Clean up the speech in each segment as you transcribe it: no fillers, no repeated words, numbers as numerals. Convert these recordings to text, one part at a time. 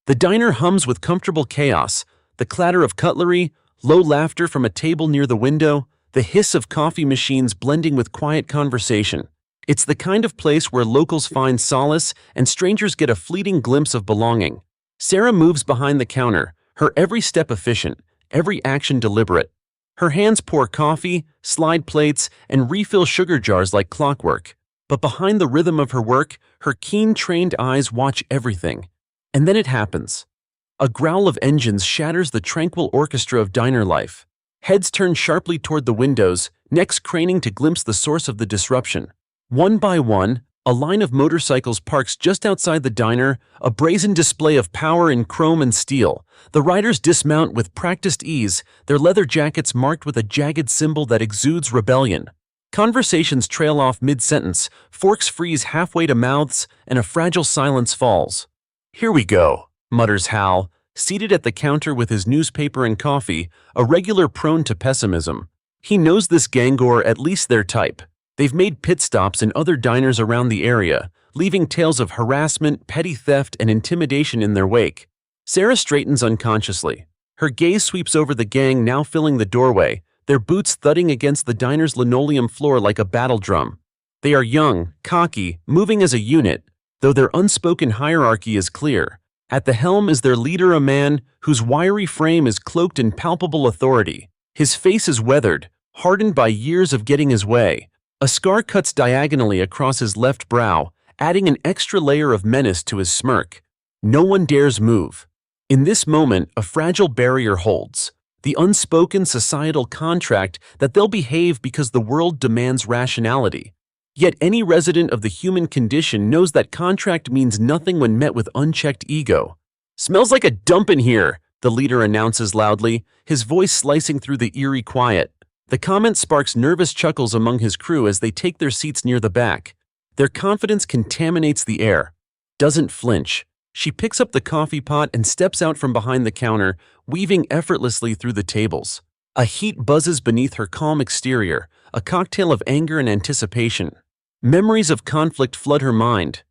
The diner hums with comfortable chaos, the clatter of cutlery, low laughter from a table near the window, the hiss of coffee machines blending with quiet conversation. It's the kind of place where locals find solace and strangers get a fleeting glimpse of belonging. Sarah moves behind the counter, her every step efficient, every action deliberate. Her hands pour coffee, slide plates, and refill sugar jars like clockwork. But behind the rhythm of her work, her keen, trained eyes watch everything. And then it happens. A growl of engines shatters the tranquil orchestra of diner life. Heads turn sharply toward the windows, necks craning to glimpse the source of the disruption. One by one, a line of motorcycles parks just outside the diner, a brazen display of power in chrome and steel. The riders dismount with practiced ease, their leather jackets marked with a jagged symbol that exudes rebellion. Conversations trail off mid-sentence, forks freeze halfway to mouths, and a fragile silence falls. "Here we go," mutters Hal, seated at the counter with his newspaper and coffee, a regular prone to pessimism. He knows this gang are at least their type. They've made pit stops in other diners around the area, leaving tales of harassment, petty theft, and intimidation in their wake. Sarah straightens unconsciously. Her gaze sweeps over the gang now filling the doorway, their boots thudding against the diner's linoleum floor like a battle drum. They are young, cocky, moving as a unit, though their unspoken hierarchy is clear. At the helm is their leader, a man whose wiry frame is cloaked in palpable authority. His face is weathered, hardened by years of getting his way. A scar cuts diagonally across his left brow, adding an extra layer of menace to his smirk. No one dares move. In this moment, a fragile barrier holds. The unspoken societal contract that they'll behave because the world demands rationality. Yet any resident of the human condition knows that contract means nothing when met with unchecked ego. "Smells like a dump in here," the leader announces loudly, his voice slicing through the eerie quiet. The comment sparks nervous chuckles among his crew as they take their seats near the back. Their confidence contaminates the air. Doesn't flinch. She picks up the coffee pot and steps out from behind the counter, weaving effortlessly through the tables. A heat buzzes beneath her calm exterior, a cocktail of anger and anticipation. Memories of conflict flood her mind.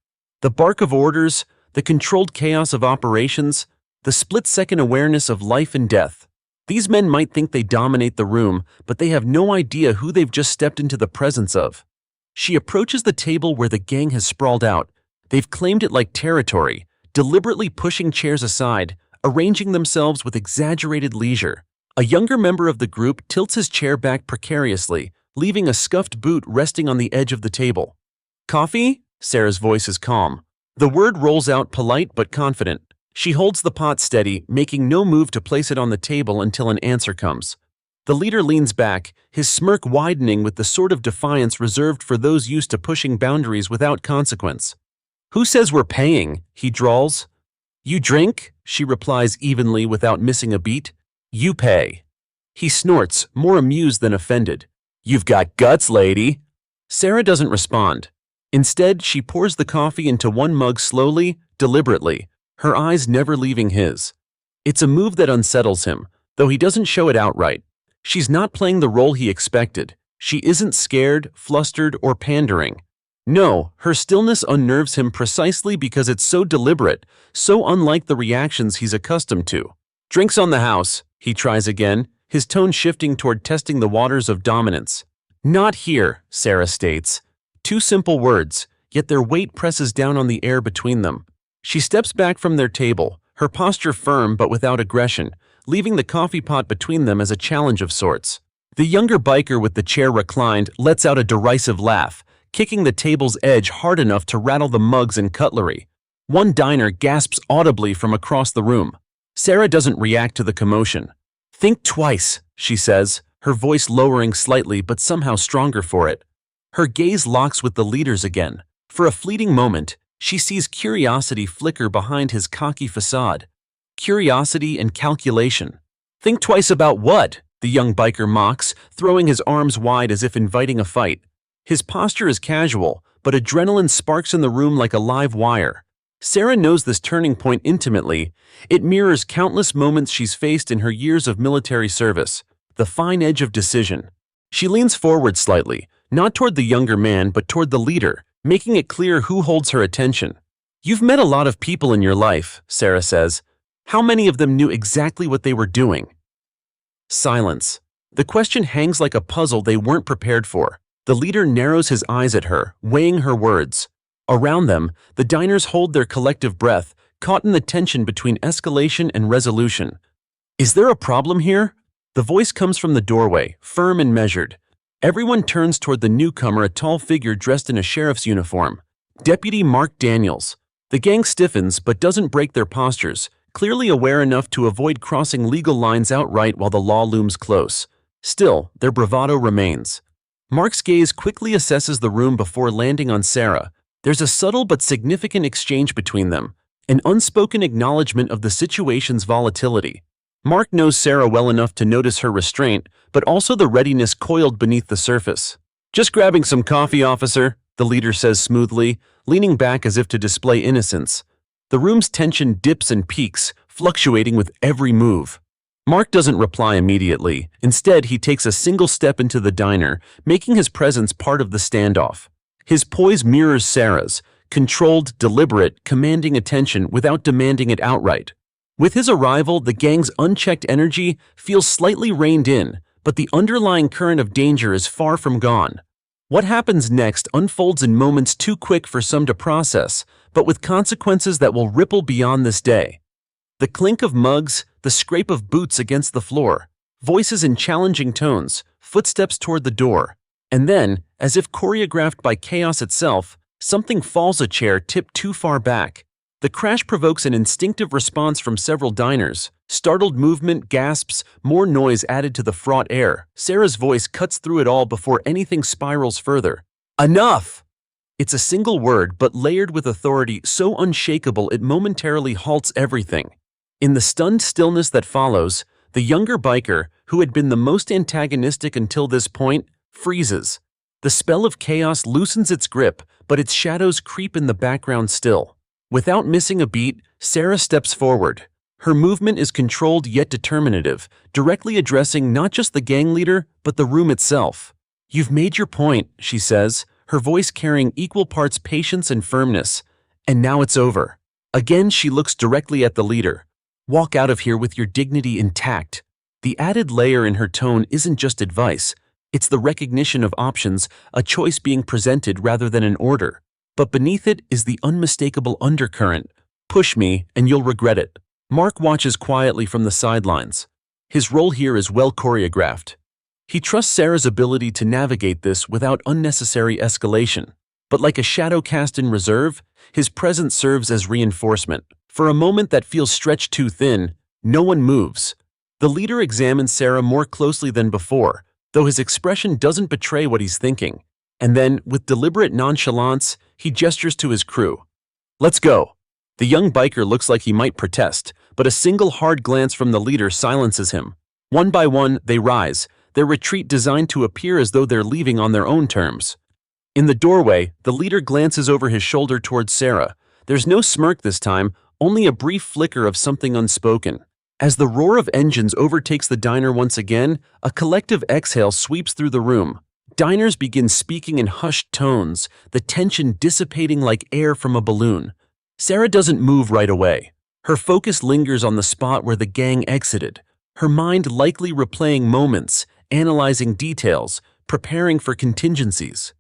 The bark of orders, the controlled chaos of operations, the split-second awareness of life and death. These men might think they dominate the room, but they have no idea who they've just stepped into the presence of. She approaches the table where the gang has sprawled out. They've claimed it like territory, deliberately pushing chairs aside, arranging themselves with exaggerated leisure. A younger member of the group tilts his chair back precariously, leaving a scuffed boot resting on the edge of the table. "Coffee?" Sarah's voice is calm. The word rolls out polite but confident. She holds the pot steady, making no move to place it on the table until an answer comes. The leader leans back, his smirk widening with the sort of defiance reserved for those used to pushing boundaries without consequence. "Who says we're paying?" he drawls. "You drink?" she replies evenly without missing a beat. "You pay." He snorts, more amused than offended. "You've got guts, lady." Sarah doesn't respond. Instead, she pours the coffee into one mug slowly, deliberately, her eyes never leaving his. It's a move that unsettles him, though he doesn't show it outright. She's not playing the role he expected. She isn't scared, flustered, or pandering. No, her stillness unnerves him precisely because it's so deliberate, so unlike the reactions he's accustomed to. "Drinks on the house," he tries again, his tone shifting toward testing the waters of dominance. "Not here," Sarah states. Two simple words, yet their weight presses down on the air between them. She steps back from their table, her posture firm but without aggression, leaving the coffee pot between them as a challenge of sorts. The younger biker with the chair reclined lets out a derisive laugh, kicking the table's edge hard enough to rattle the mugs and cutlery. One diner gasps audibly from across the room. Sarah doesn't react to the commotion. "Think twice," she says, her voice lowering slightly but somehow stronger for it. Her gaze locks with the leader's again. For a fleeting moment, she sees curiosity flicker behind his cocky facade. Curiosity and calculation. "Think twice about what?" the young biker mocks, throwing his arms wide as if inviting a fight. His posture is casual, but adrenaline sparks in the room like a live wire. Sarah knows this turning point intimately. It mirrors countless moments she's faced in her years of military service. The fine edge of decision. She leans forward slightly, not toward the younger man but toward the leader, making it clear who holds her attention. You've met a lot of people in your life, Sarah says. How many of them knew exactly what they were doing? Silence. The question hangs like a puzzle they weren't prepared for. The leader narrows his eyes at her, weighing her words. Around them, the diners hold their collective breath, caught in the tension between escalation and resolution. Is there a problem here? The voice comes from the doorway, firm and measured. Everyone turns toward the newcomer, a tall figure dressed in a sheriff's uniform. Deputy Mark Daniels. The gang stiffens but doesn't break their postures, clearly aware enough to avoid crossing legal lines outright while the law looms close. Still, their bravado remains. Mark's gaze quickly assesses the room before landing on Sarah. There's a subtle but significant exchange between them, an unspoken acknowledgement of the situation's volatility. Mark knows Sarah well enough to notice her restraint, but also the readiness coiled beneath the surface. "Just grabbing some coffee, officer," the leader says smoothly, leaning back as if to display innocence. The room's tension dips and peaks, fluctuating with every move. Mark doesn't reply immediately. Instead, he takes a single step into the diner, making his presence part of the standoff. His poise mirrors Sarah's, controlled, deliberate, commanding attention without demanding it outright. With his arrival, the gang's unchecked energy feels slightly reined in, but the underlying current of danger is far from gone. What happens next unfolds in moments too quick for some to process, but with consequences that will ripple beyond this day. The clink of mugs, the scrape of boots against the floor, voices in challenging tones, footsteps toward the door. And then, as if choreographed by chaos itself, something falls, a chair tipped too far back. The crash provokes an instinctive response from several diners. Startled movement, gasps, more noise added to the fraught air. Sarah's voice cuts through it all before anything spirals further. "Enough!" It's a single word, but layered with authority so unshakable it momentarily halts everything. In the stunned stillness that follows, the younger biker, who had been the most antagonistic until this point, freezes. The spell of chaos loosens its grip, but its shadows creep in the background still. Without missing a beat, Sarah steps forward. Her movement is controlled yet determinative, directly addressing not just the gang leader, but the room itself. "You've made your point," she says, her voice carrying equal parts patience and firmness. "And now it's over." Again, she looks directly at the leader. "Walk out of here with your dignity intact." The added layer in her tone isn't just advice. It's the recognition of options, a choice being presented rather than an order. But beneath it is the unmistakable undercurrent. "Push me, and you'll regret it." Mark watches quietly from the sidelines. His role here is well choreographed. He trusts Sarah's ability to navigate this without unnecessary escalation. But like a shadow cast in reserve, his presence serves as reinforcement. For a moment that feels stretched too thin, no one moves. The leader examines Sarah more closely than before, though his expression doesn't betray what he's thinking. And then, with deliberate nonchalance, he gestures to his crew. "Let's go." The young biker looks like he might protest, but a single hard glance from the leader silences him. One by one, they rise, their retreat designed to appear as though they're leaving on their own terms. In the doorway, the leader glances over his shoulder towards Sarah. There's no smirk this time, only a brief flicker of something unspoken. As the roar of engines overtakes the diner once again, a collective exhale sweeps through the room. Diners begin speaking in hushed tones, the tension dissipating like air from a balloon. Sarah doesn't move right away. Her focus lingers on the spot where the gang exited, her mind likely replaying moments, analyzing details, preparing for contingencies.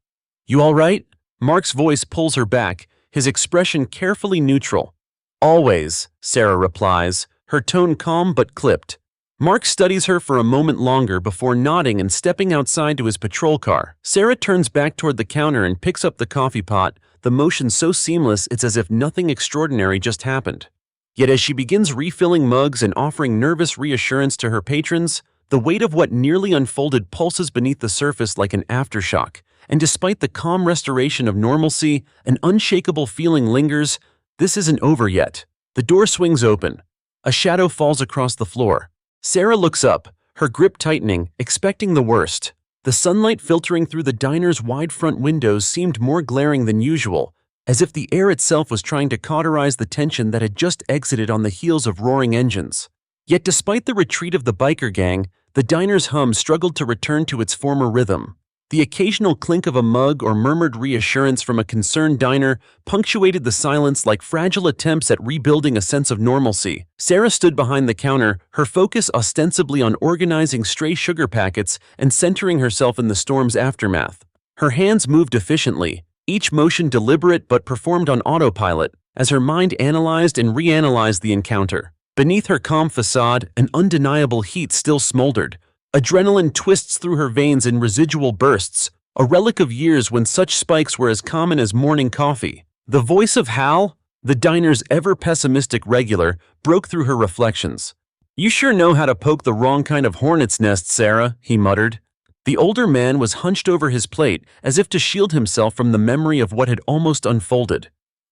"You all right?" Mark's voice pulls her back, his expression carefully neutral. "Always," Sarah replies, her tone calm but clipped. Mark studies her for a moment longer before nodding and stepping outside to his patrol car. Sarah turns back toward the counter and picks up the coffee pot, the motion so seamless it's as if nothing extraordinary just happened. Yet as she begins refilling mugs and offering nervous reassurance to her patrons, the weight of what nearly unfolded pulses beneath the surface like an aftershock, and despite the calm restoration of normalcy, an unshakable feeling lingers. This isn't over yet. The door swings open. A shadow falls across the floor. Sarah looks up, her grip tightening, expecting the worst. The sunlight filtering through the diner's wide front windows seemed more glaring than usual, as if the air itself was trying to cauterize the tension that had just exited on the heels of roaring engines. Yet despite the retreat of the biker gang, the diner's hum struggled to return to its former rhythm. The occasional clink of a mug or murmured reassurance from a concerned diner punctuated the silence like fragile attempts at rebuilding a sense of normalcy. Sarah stood behind the counter, her focus ostensibly on organizing stray sugar packets and centering herself in the storm's aftermath. Her hands moved efficiently, each motion deliberate but performed on autopilot, as her mind analyzed and reanalyzed the encounter. Beneath her calm facade, an undeniable heat still smoldered. Adrenaline twists through her veins in residual bursts, a relic of years when such spikes were as common as morning coffee. The voice of Hal, the diner's ever-pessimistic regular, broke through her reflections. "You sure know how to poke the wrong kind of hornet's nest, Sarah," he muttered. The older man was hunched over his plate, as if to shield himself from the memory of what had almost unfolded.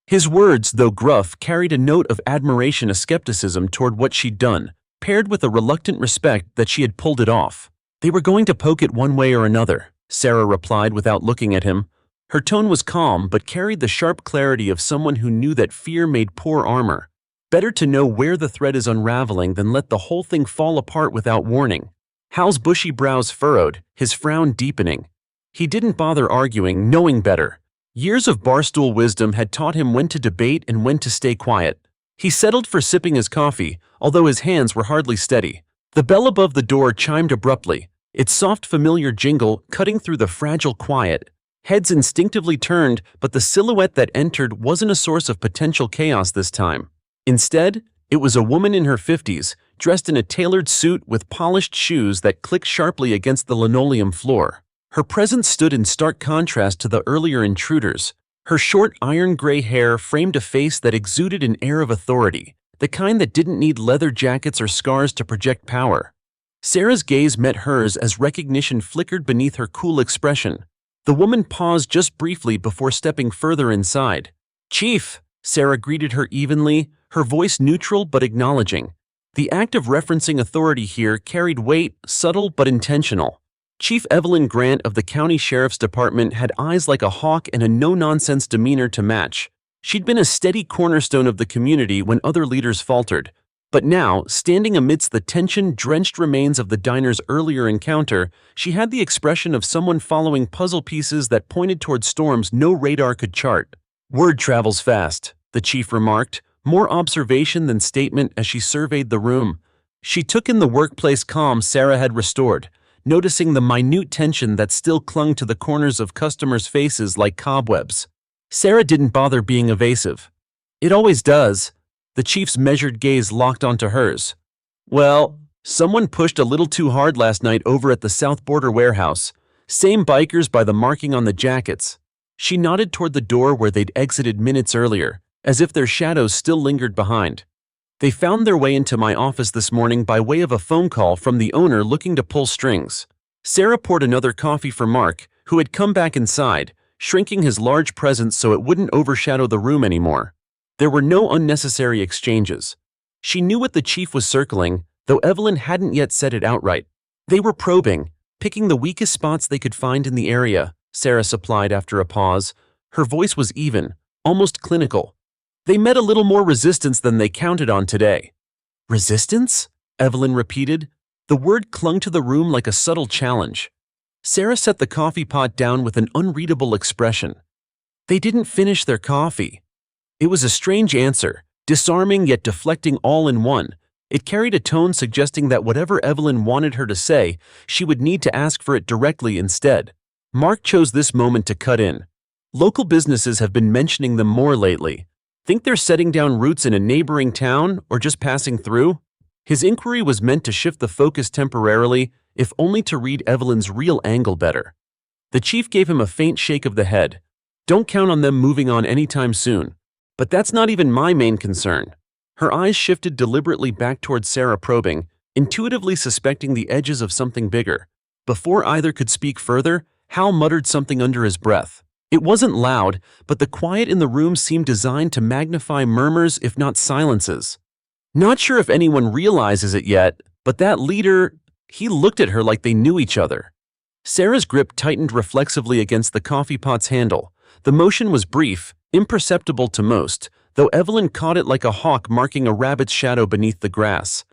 His words, though gruff, carried a note of admiration, a skepticism toward what she'd done, paired with a reluctant respect that she had pulled it off. "They were going to poke it one way or another," Sarah replied without looking at him. Her tone was calm but carried the sharp clarity of someone who knew that fear made poor armor. Better to know where the thread is unraveling than let the whole thing fall apart without warning. Hal's bushy brows furrowed, his frown deepening. He didn't bother arguing, knowing better. Years of barstool wisdom had taught him when to debate and when to stay quiet. He settled for sipping his coffee, although his hands were hardly steady. The bell above the door chimed abruptly, its soft familiar jingle cutting through the fragile quiet. Heads instinctively turned, but the silhouette that entered wasn't a source of potential chaos this time. Instead, it was a woman in her 50s, dressed in a tailored suit with polished shoes that clicked sharply against the linoleum floor. Her presence stood in stark contrast to the earlier intruders. Her short iron-gray hair framed a face that exuded an air of authority, the kind that didn't need leather jackets or scars to project power. Sarah's gaze met hers as recognition flickered beneath her cool expression. The woman paused just briefly before stepping further inside. "Chief," Sarah greeted her evenly, her voice neutral but acknowledging. The act of referencing authority here carried weight, subtle but intentional. Chief Evelyn Grant of the County Sheriff's Department had eyes like a hawk and a no-nonsense demeanor to match. She'd been a steady cornerstone of the community when other leaders faltered. But now, standing amidst the tension-drenched remains of the diner's earlier encounter, she had the expression of someone following puzzle pieces that pointed toward storms no radar could chart. "Word travels fast," the chief remarked, more observation than statement as she surveyed the room. She took in the workplace calm Sarah had restored, noticing the minute tension that still clung to the corners of customers' faces like cobwebs. Sarah didn't bother being evasive. "It always does." The chief's measured gaze locked onto hers. "Well, someone pushed a little too hard last night over at the South Border warehouse. Same bikers by the marking on the jackets." She nodded toward the door where they'd exited minutes earlier, as if their shadows still lingered behind. "They found their way into my office this morning by way of a phone call from the owner looking to pull strings." Sarah poured another coffee for Mark, who had come back inside, shrinking his large presence so it wouldn't overshadow the room anymore. There were no unnecessary exchanges. She knew what the chief was circling, though Evelyn hadn't yet said it outright. They were probing, picking the weakest spots they could find in the area, Sarah supplied after a pause. Her voice was even, almost clinical. "They met a little more resistance than they counted on today." "Resistance?" Evelyn repeated. The word clung to the room like a subtle challenge. Sarah set the coffee pot down with an unreadable expression. "They didn't finish their coffee." It was a strange answer, disarming yet deflecting all in one. It carried a tone suggesting that whatever Evelyn wanted her to say, she would need to ask for it directly instead. Mark chose this moment to cut in. "Local businesses have been mentioning them more lately. Think they're setting down roots in a neighboring town or just passing through?" His inquiry was meant to shift the focus temporarily, if only to read Evelyn's real angle better. The chief gave him a faint shake of the head. "Don't count on them moving on anytime soon. But that's not even my main concern." Her eyes shifted deliberately back toward Sarah, probing, intuitively suspecting the edges of something bigger. Before either could speak further, Hal muttered something under his breath. It wasn't loud, but the quiet in the room seemed designed to magnify murmurs if not silences. "Not sure if anyone realizes it yet, but that leader," he looked at her like they knew each other. Sarah's grip tightened reflexively against the coffee pot's handle. The motion was brief, imperceptible to most, though Evelyn caught it like a hawk marking a rabbit's shadow beneath the grass.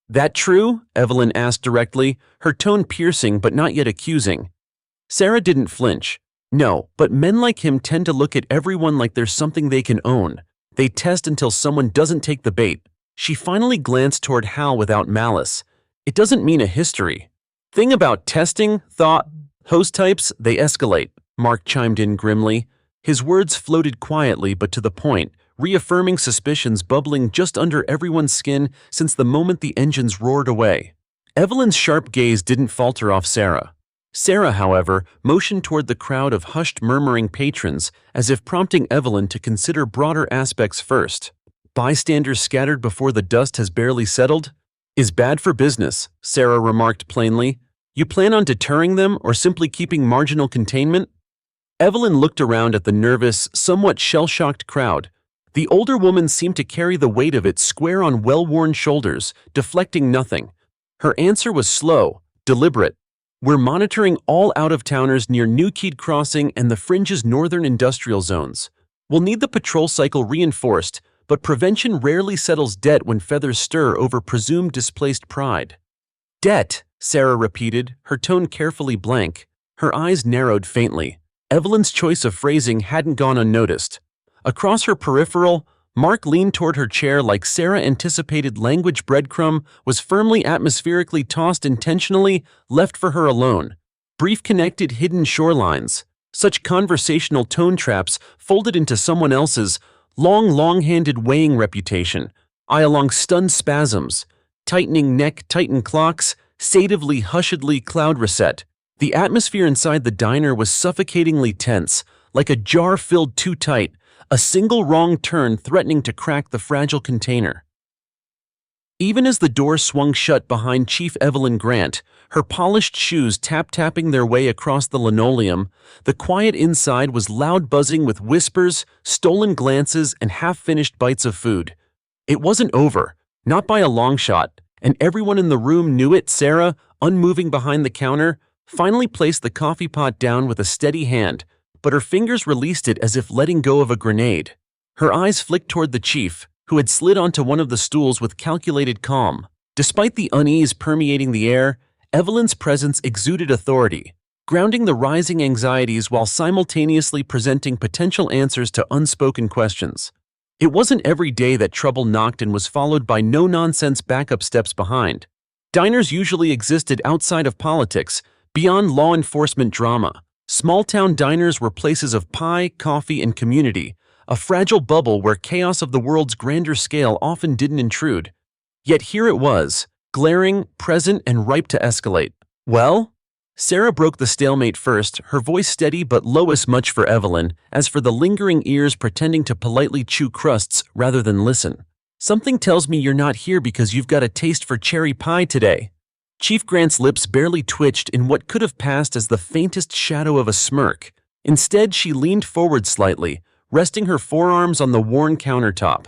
"That true?" Evelyn asked directly, her tone piercing but not yet accusing. Sarah didn't flinch. No, but men like him tend to look at everyone like there's something they can own. They test until someone doesn't take the bait. She finally glanced toward Hal without malice. It doesn't mean a history. Thing about testing, thought, host types, they escalate, Mark chimed in grimly. His words floated quietly but to the point, reaffirming suspicions bubbling just under everyone's skin since the moment the engines roared away. Evelyn's sharp gaze didn't falter off Sarah. Sarah, however, motioned toward the crowd of hushed, murmuring patrons, as if prompting Evelyn to consider broader aspects first. Bystanders scattered before the dust has barely settled? Is bad for business, Sarah remarked plainly. You plan on deterring them or simply keeping marginal containment? Evelyn looked around at the nervous, somewhat shell-shocked crowd. The older woman seemed to carry the weight of it square on well-worn shoulders, deflecting nothing. Her answer was slow, deliberate. We're monitoring all out-of-towners near Newquay Crossing and the Fringe's northern industrial zones. We'll need the patrol cycle reinforced, but prevention rarely settles debt when feathers stir over presumed displaced pride. Debt, Sarah repeated, her tone carefully blank. Her eyes narrowed faintly. Evelyn's choice of phrasing hadn't gone unnoticed. Across her peripheral, Mark leaned toward her chair like Sarah anticipated language breadcrumb was firmly atmospherically tossed intentionally, left for her alone. Brief connected hidden shorelines, such conversational tone traps folded into someone else's long-handed weighing reputation, eye along stunned spasms, tightening neck, tightened clocks, satively, hushedly cloud reset. The atmosphere inside the diner was suffocatingly tense, like a jar filled too tight, a single wrong turn threatening to crack the fragile container. Even as the door swung shut behind Chief Evelyn Grant, her polished shoes tap-tapping their way across the linoleum, the quiet inside was loud buzzing with whispers, stolen glances, and half-finished bites of food. It wasn't over, not by a long shot, and everyone in the room knew it. Sarah, unmoving behind the counter, finally placed the coffee pot down with a steady hand, but her fingers released it as if letting go of a grenade. Her eyes flicked toward the chief, who had slid onto one of the stools with calculated calm. Despite the unease permeating the air, Evelyn's presence exuded authority, grounding the rising anxieties while simultaneously presenting potential answers to unspoken questions. It wasn't every day that trouble knocked and was followed by no-nonsense backup steps behind. Diners usually existed outside of politics, beyond law enforcement drama. Small-town diners were places of pie, coffee, and community, a fragile bubble where chaos of the world's grander scale often didn't intrude. Yet here it was, glaring, present, and ripe to escalate. Well? Sarah broke the stalemate first, her voice steady but low as much for Evelyn as for the lingering ears pretending to politely chew crusts rather than listen. Something tells me you're not here because you've got a taste for cherry pie today. Chief Grant's lips barely twitched in what could have passed as the faintest shadow of a smirk. Instead, she leaned forward slightly, resting her forearms on the worn countertop.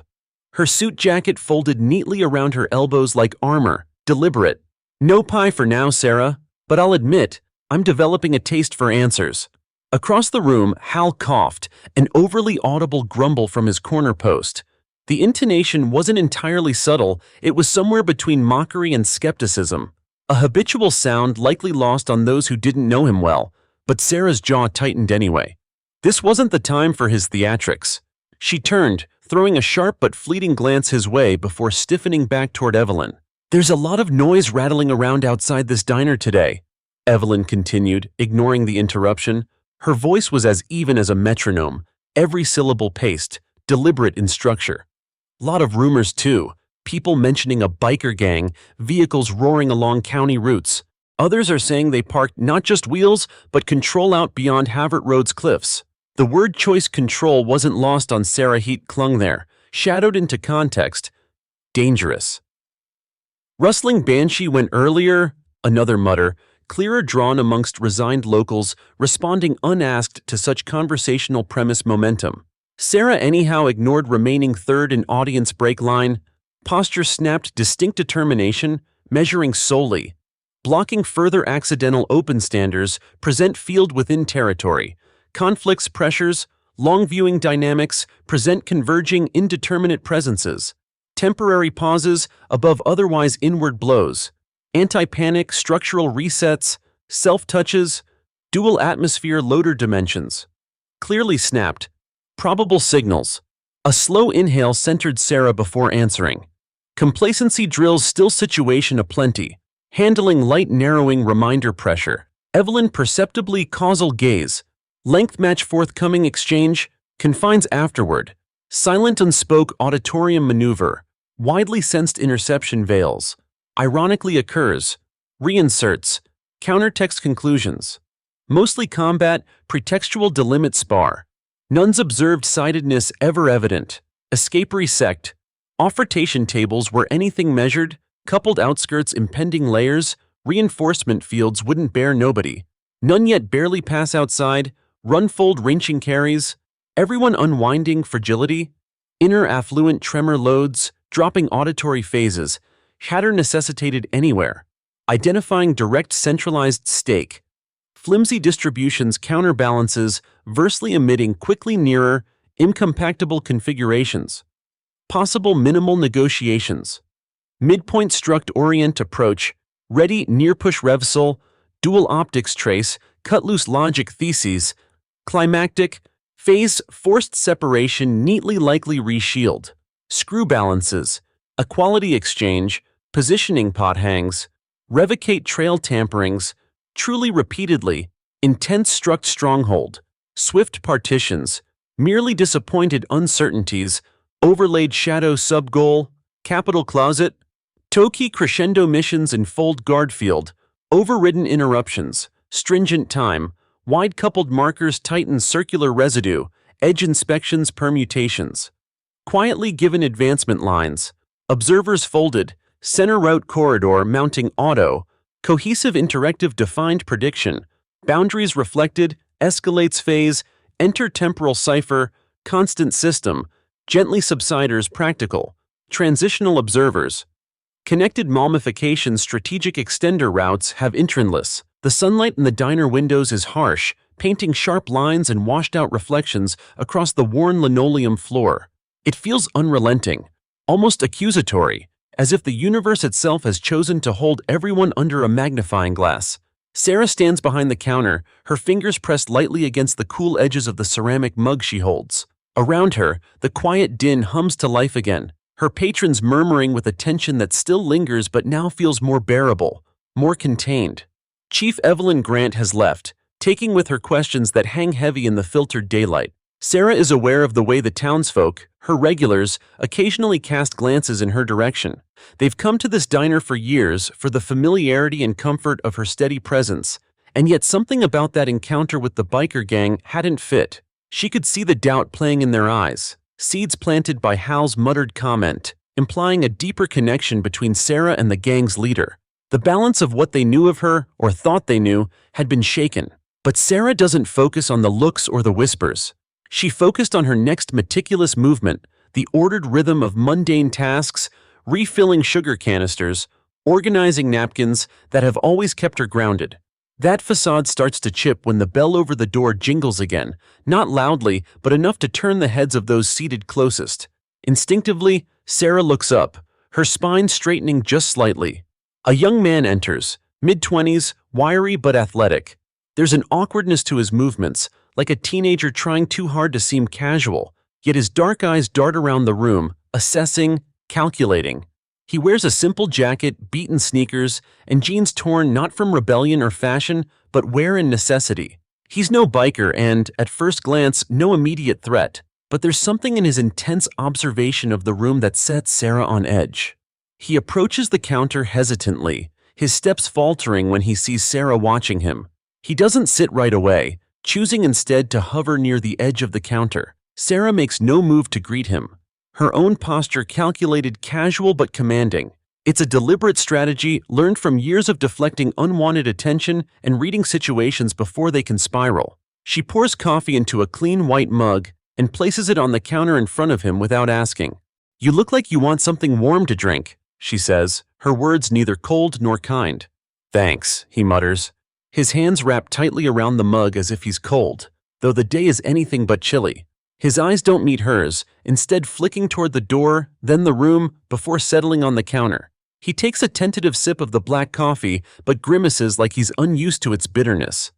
Her suit jacket folded neatly around her elbows like armor, deliberate. No pie for now, Sarah, but I'll admit, I'm developing a taste for answers. Across the room, Hal coughed, an overly audible grumble from his corner post. The intonation wasn't entirely subtle, it was somewhere between mockery and skepticism. A habitual sound likely lost on those who didn't know him well, but Sarah's jaw tightened anyway. This wasn't the time for his theatrics. She turned, throwing a sharp but fleeting glance his way before stiffening back toward Evelyn. There's a lot of noise rattling around outside this diner today, Evelyn continued, ignoring the interruption. Her voice was as even as a metronome, every syllable paced, deliberate in structure. Lot of rumors too. People mentioning a biker gang, vehicles roaring along county routes. Others are saying they parked not just wheels, but control out beyond Havert Road's cliffs. The word choice control wasn't lost on Sarah. Heat clung there, shadowed into context. Dangerous. Rustling banshee went earlier, another mutter, clearer drawn amongst resigned locals, responding unasked to such conversational premise momentum. Sarah anyhow ignored remaining third in audience break line. Posture snapped distinct determination, measuring solely. Blocking further accidental open standers, present field within territory. Conflicts, pressures, long viewing dynamics, present converging indeterminate presences. Temporary pauses above otherwise inward blows. Anti-panic, structural resets, self-touches. Dual atmosphere loader dimensions. Clearly snapped. Probable signals. A slow inhale centered Sarah before answering. Complacency drills still situation aplenty. Handling light narrowing reminder pressure. Evelyn perceptibly causal gaze. Length match forthcoming exchange. Confines afterward. Silent unspoke auditorium maneuver. Widely sensed interception veils. Ironically occurs. Reinserts. Countertext conclusions. Mostly combat, pretextual delimit spar. None's observed sidedness ever evident. Escapery sect. Offertation tables where anything measured, coupled outskirts impending layers, reinforcement fields wouldn't bear nobody. None yet barely pass outside, runfold wrenching carries, everyone unwinding fragility, inner affluent tremor loads, dropping auditory phases, shatter necessitated anywhere, identifying direct centralized stake, flimsy distributions counterbalances, versely emitting quickly nearer, incompatible configurations, possible minimal negotiations, midpoint struct orient approach, ready near push revsol, dual optics trace, cut loose logic theses, climactic, phase forced separation neatly likely reshield, screw balances, equality exchange, positioning pot hangs, revocate trail tamperings, truly repeatedly, intense struct stronghold, swift partitions, merely disappointed uncertainties, overlaid shadow sub-goal, capital closet, Toki crescendo missions in fold guard field, overridden interruptions, stringent time, wide-coupled markers tighten circular residue, edge inspections permutations. Quietly given advancement lines, observers folded, center route corridor mounting auto, cohesive interactive defined prediction, boundaries reflected, escalates phase, enter temporal cipher, constant system, gently subsiders practical, transitional observers. Connected mummification strategic extender routes have intrinless. The sunlight in the diner windows is harsh, painting sharp lines and washed-out reflections across the worn linoleum floor. It feels unrelenting, almost accusatory, as if the universe itself has chosen to hold everyone under a magnifying glass. Sarah stands behind the counter, her fingers pressed lightly against the cool edges of the ceramic mug she holds. Around her, the quiet din hums to life again, her patrons murmuring with a tension that still lingers but now feels more bearable, more contained. Chief Evelyn Grant has left, taking with her questions that hang heavy in the filtered daylight. Sarah is aware of the way the townsfolk, her regulars, occasionally cast glances in her direction. They've come to this diner for years for the familiarity and comfort of her steady presence, and yet something about that encounter with the biker gang hadn't fit. She could see the doubt playing in their eyes, seeds planted by Hal's muttered comment, implying a deeper connection between Sarah and the gang's leader. The balance of what they knew of her, or thought they knew, had been shaken. But Sarah doesn't focus on the looks or the whispers. She focused on her next meticulous movement, the ordered rhythm of mundane tasks, refilling sugar canisters, organizing napkins that have always kept her grounded. That facade starts to chip when the bell over the door jingles again, not loudly, but enough to turn the heads of those seated closest. Instinctively, Sarah looks up, her spine straightening just slightly. A young man enters, mid-20s, wiry but athletic. There's an awkwardness to his movements, like a teenager trying too hard to seem casual, yet his dark eyes dart around the room, assessing, calculating. He wears a simple jacket, beaten sneakers, and jeans torn not from rebellion or fashion, but wear and necessity. He's no biker and, at first glance, no immediate threat, but there's something in his intense observation of the room that sets Sarah on edge. He approaches the counter hesitantly, his steps faltering when he sees Sarah watching him. He doesn't sit right away, choosing instead to hover near the edge of the counter. Sarah makes no move to greet him. Her own posture calculated, casual but commanding. It's a deliberate strategy learned from years of deflecting unwanted attention and reading situations before they can spiral. She pours coffee into a clean white mug and places it on the counter in front of him without asking. "You look like you want something warm to drink," she says, her words neither cold nor kind. "Thanks," he mutters, his hands wrapped tightly around the mug as if he's cold, though the day is anything but chilly. His eyes don't meet hers, instead flicking toward the door, then the room, before settling on the counter. He takes a tentative sip of the black coffee, but grimaces like he's unused to its bitterness.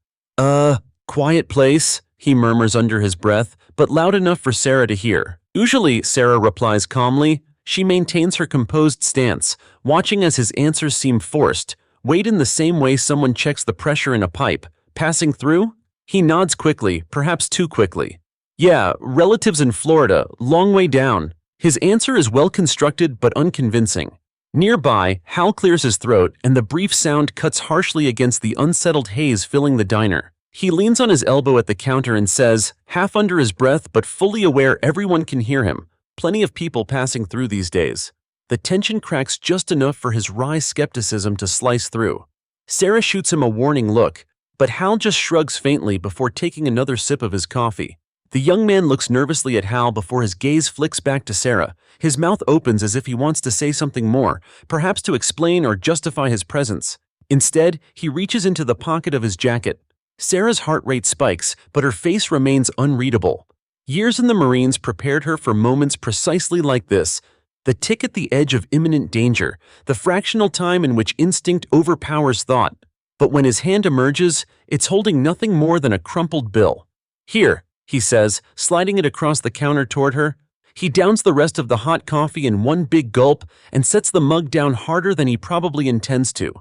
Quiet place, he murmurs under his breath, but loud enough for Sarah to hear. Usually, Sarah replies calmly. She maintains her composed stance, watching as his answers seem forced, weighed in the same way someone checks the pressure in a pipe. Passing through? He nods quickly, perhaps too quickly. Yeah, relatives in Florida, long way down. His answer is well-constructed but unconvincing. Nearby, Hal clears his throat, and the brief sound cuts harshly against the unsettled haze filling the diner. He leans on his elbow at the counter and says, half under his breath but fully aware everyone can hear him, plenty of people passing through these days. The tension cracks just enough for his wry skepticism to slice through. Sarah shoots him a warning look, but Hal just shrugs faintly before taking another sip of his coffee. The young man looks nervously at Hal before his gaze flicks back to Sarah. His mouth opens as if he wants to say something more, perhaps to explain or justify his presence. Instead, he reaches into the pocket of his jacket. Sarah's heart rate spikes, but her face remains unreadable. Years in the Marines prepared her for moments precisely like this, the tick at the edge of imminent danger, the fractional time in which instinct overpowers thought. But when his hand emerges, it's holding nothing more than a crumpled bill. Here, he says, sliding it across the counter toward her. He downs the rest of the hot coffee in one big gulp and sets the mug down harder than he probably intends to.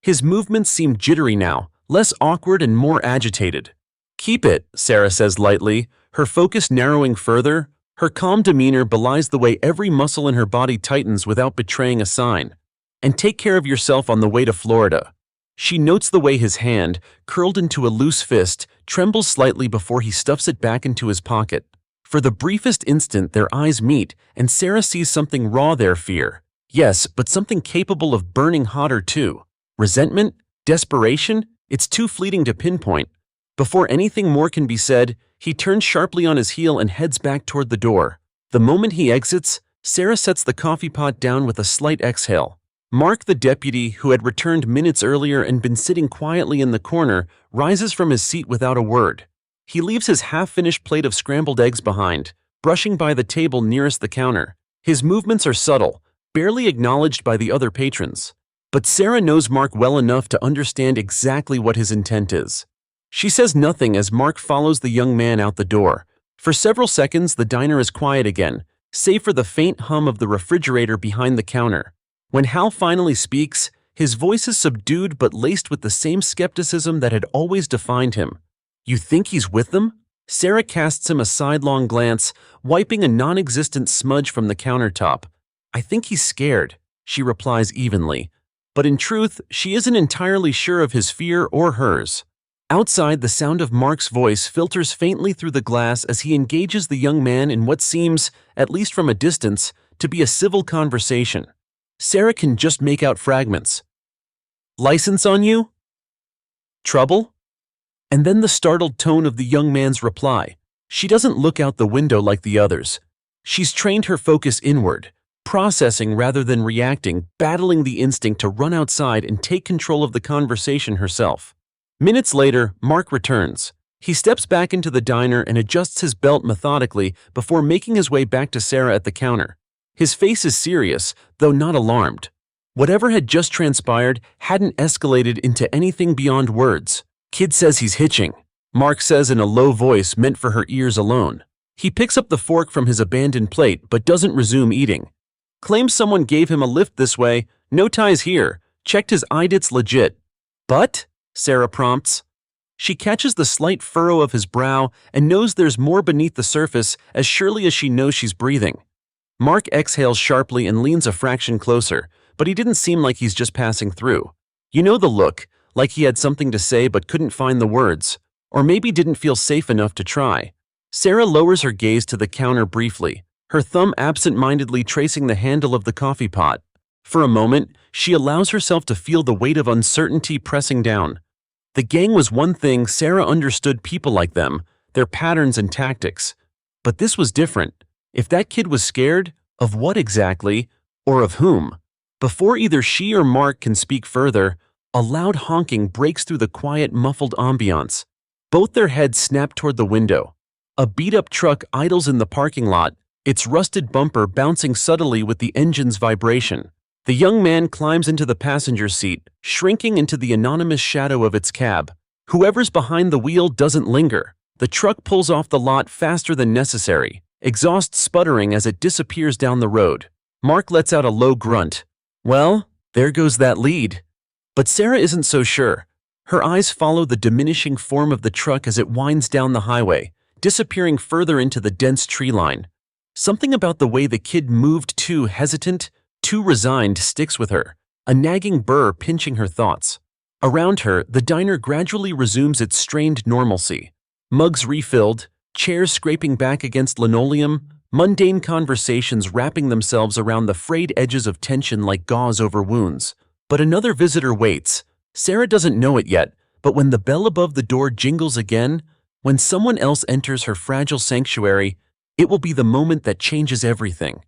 His movements seem jittery now, less awkward and more agitated. Keep it, Sarah says lightly, her focus narrowing further. Her calm demeanor belies the way every muscle in her body tightens without betraying a sign. And take care of yourself on the way to Florida. She notes the way his hand, curled into a loose fist, trembles slightly before he stuffs it back into his pocket. For the briefest instant, their eyes meet, and Sarah sees something raw there, fear. Yes, but something capable of burning hotter too. Resentment? Desperation? It's too fleeting to pinpoint. Before anything more can be said, he turns sharply on his heel and heads back toward the door. The moment he exits, Sarah sets the coffee pot down with a slight exhale. Mark, the deputy, who had returned minutes earlier and been sitting quietly in the corner, rises from his seat without a word. He leaves his half-finished plate of scrambled eggs behind, brushing by the table nearest the counter. His movements are subtle, barely acknowledged by the other patrons. But Sarah knows Mark well enough to understand exactly what his intent is. She says nothing as Mark follows the young man out the door. For several seconds, the diner is quiet again, save for the faint hum of the refrigerator behind the counter. When Hal finally speaks, his voice is subdued but laced with the same skepticism that had always defined him. You think he's with them? Sarah casts him a sidelong glance, wiping a non-existent smudge from the countertop. I think he's scared, she replies evenly. But in truth, she isn't entirely sure of his fear or hers. Outside, the sound of Mark's voice filters faintly through the glass as he engages the young man in what seems, at least from a distance, to be a civil conversation. Sarah can just make out fragments. License on you? Trouble? And then the startled tone of the young man's reply. She doesn't look out the window like the others. She's trained her focus inward, processing rather than reacting, battling the instinct to run outside and take control of the conversation herself. Minutes later, Mark returns. He steps back into the diner and adjusts his belt methodically before making his way back to Sarah at the counter. His face is serious, though not alarmed. Whatever had just transpired hadn't escalated into anything beyond words. Kid says he's hitching, Mark says in a low voice meant for her ears alone. He picks up the fork from his abandoned plate but doesn't resume eating. Claims someone gave him a lift this way, no ties here, checked his IDIT's legit. But? Sarah prompts. She catches the slight furrow of his brow and knows there's more beneath the surface as surely as she knows she's breathing. Mark exhales sharply and leans a fraction closer, but he didn't seem like he's just passing through. You know the look, like he had something to say but couldn't find the words, or maybe didn't feel safe enough to try. Sarah lowers her gaze to the counter briefly, her thumb absent-mindedly tracing the handle of the coffee pot. For a moment, she allows herself to feel the weight of uncertainty pressing down. The gang was one thing. Sarah understood people like them, their patterns and tactics. But this was different. If that kid was scared, of what exactly, or of whom? Before either she or Mark can speak further, a loud honking breaks through the quiet, muffled ambiance. Both their heads snap toward the window. A beat-up truck idles in the parking lot, its rusted bumper bouncing subtly with the engine's vibration. The young man climbs into the passenger seat, shrinking into the anonymous shadow of its cab. Whoever's behind the wheel doesn't linger. The truck pulls off the lot faster than necessary, exhaust sputtering as it disappears down the road. Mark lets out a low grunt. Well, there goes that lead. But Sarah isn't so sure. Her eyes follow the diminishing form of the truck as it winds down the highway, disappearing further into the dense tree line. Something about the way the kid moved, too hesitant, too resigned, sticks with her, a nagging burr pinching her thoughts. Around her, the diner gradually resumes its strained normalcy. Mugs refilled, chairs scraping back against linoleum, mundane conversations wrapping themselves around the frayed edges of tension like gauze over wounds. But another visitor waits. Sarah doesn't know it yet, but when the bell above the door jingles again, when someone else enters her fragile sanctuary, it will be the moment that changes everything.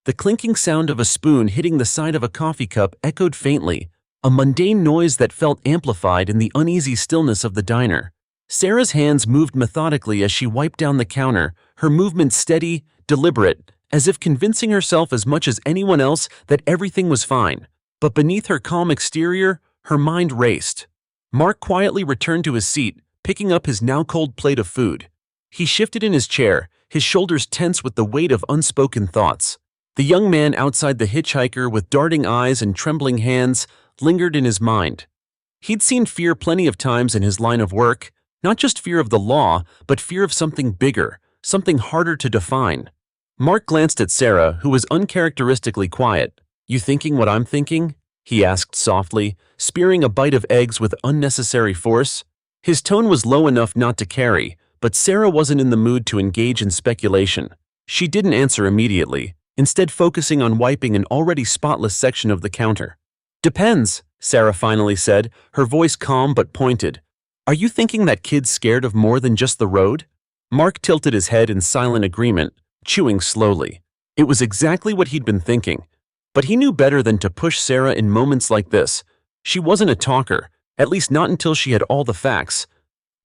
The clinking sound of a spoon hitting the side of a coffee cup echoed faintly, a mundane noise that felt amplified in the uneasy stillness of the diner. Sarah's hands moved methodically as she wiped down the counter, her movements steady, deliberate, as if convincing herself as much as anyone else that everything was fine. But beneath her calm exterior, her mind raced. Mark quietly returned to his seat, picking up his now cold plate of food. He shifted in his chair, his shoulders tense with the weight of unspoken thoughts. The young man outside the hitchhiker with darting eyes and trembling hands lingered in his mind. He'd seen fear plenty of times in his line of work, not just fear of the law, but fear of something bigger, something harder to define. Mark glanced at Sarah, who was uncharacteristically quiet. "You thinking what I'm thinking?" he asked softly, spearing a bite of eggs with unnecessary force. His tone was low enough not to carry, but Sarah wasn't in the mood to engage in speculation. She didn't answer immediately, instead focusing on wiping an already spotless section of the counter. "Depends," Sarah finally said, her voice calm but pointed. "Are you thinking that kid's scared of more than just the road?" Mark tilted his head in silent agreement, chewing slowly. It was exactly what he'd been thinking. But he knew better than to push Sarah in moments like this. She wasn't a talker, at least not until she had all the facts.